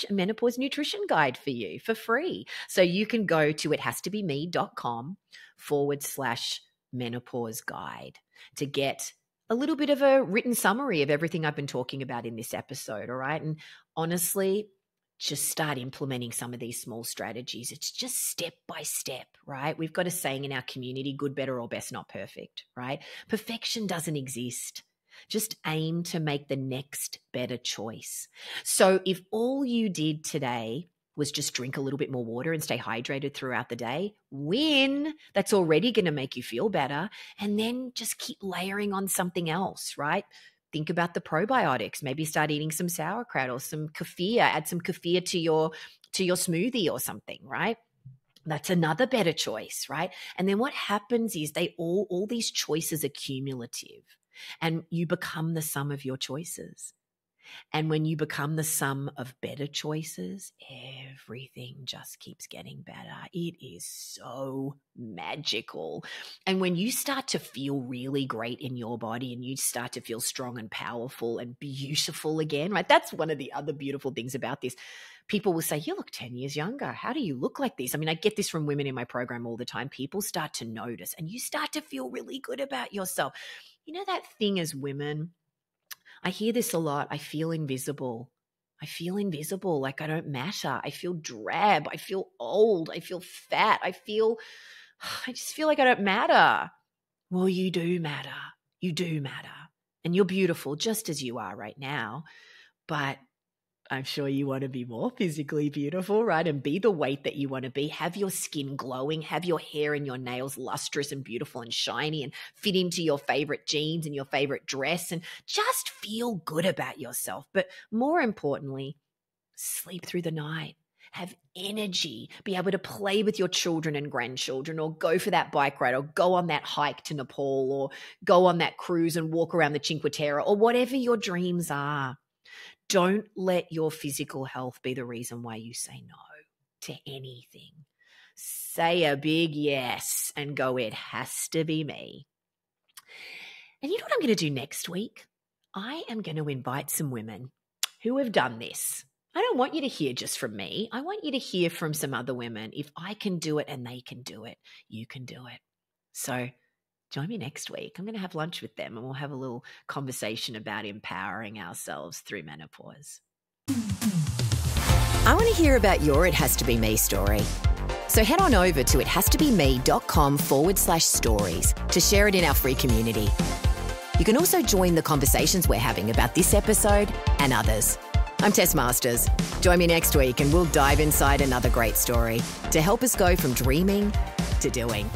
menopause nutrition guide for you for free. So you can go to ithastobeme.com/menopause guide to get a little bit of a written summary of everything I've been talking about in this episode, all right? And honestly, just start implementing some of these small strategies. It's just step by step, right? We've got a saying in our community, good, better, or best, not perfect, right? Perfection doesn't exist. Just aim to make the next better choice. So if all you did today was just drink a little bit more water and stay hydrated throughout the day, that's already going to make you feel better. And then just keep layering on something else, right? Think about the probiotics. Maybe start eating some sauerkraut or some kefir. Add some kefir to your smoothie or something, right? That's another better choice, right? And then what happens is all these choices are cumulative, and you become the sum of your choices. And when you become the sum of better choices, everything just keeps getting better. It is so magical. And when you start to feel really great in your body and you start to feel strong and powerful and beautiful again, right? That's one of the other beautiful things about this. People will say, you look 10 years younger. How do you look like this? I mean, I get this from women in my program all the time. People start to notice and you start to feel really good about yourself. You know that thing as women, I hear this a lot. I feel invisible. Like I don't matter. I feel drab. I feel old. I feel fat. I just feel like I don't matter. Well, you do matter. You do matter. And you're beautiful just as you are right now. But I'm sure you want to be more physically beautiful, right? And be the weight that you want to be. Have your skin glowing, have your hair and your nails lustrous and beautiful and shiny and fit into your favorite jeans and your favorite dress and just feel good about yourself. But more importantly, sleep through the night. Have energy, be able to play with your children and grandchildren, or go for that bike ride, or go on that hike to Nepal, or go on that cruise and walk around the Cinque Terre, or whatever your dreams are. Don't let your physical health be the reason why you say no to anything. Say a big yes and go, it has to be me. And you know what I'm going to do next week? I am going to invite some women who have done this. I don't want you to hear just from me. I want you to hear from some other women. If I can do it and they can do it, you can do it. So join me next week. I'm going to have lunch with them and we'll have a little conversation about empowering ourselves through menopause. I want to hear about your It Has to Be Me story. So head on over to ithastobeme.com/stories to share it in our free community. You can also join the conversations we're having about this episode and others. I'm Tess Masters. Join me next week and we'll dive inside another great story to help us go from dreaming to doing.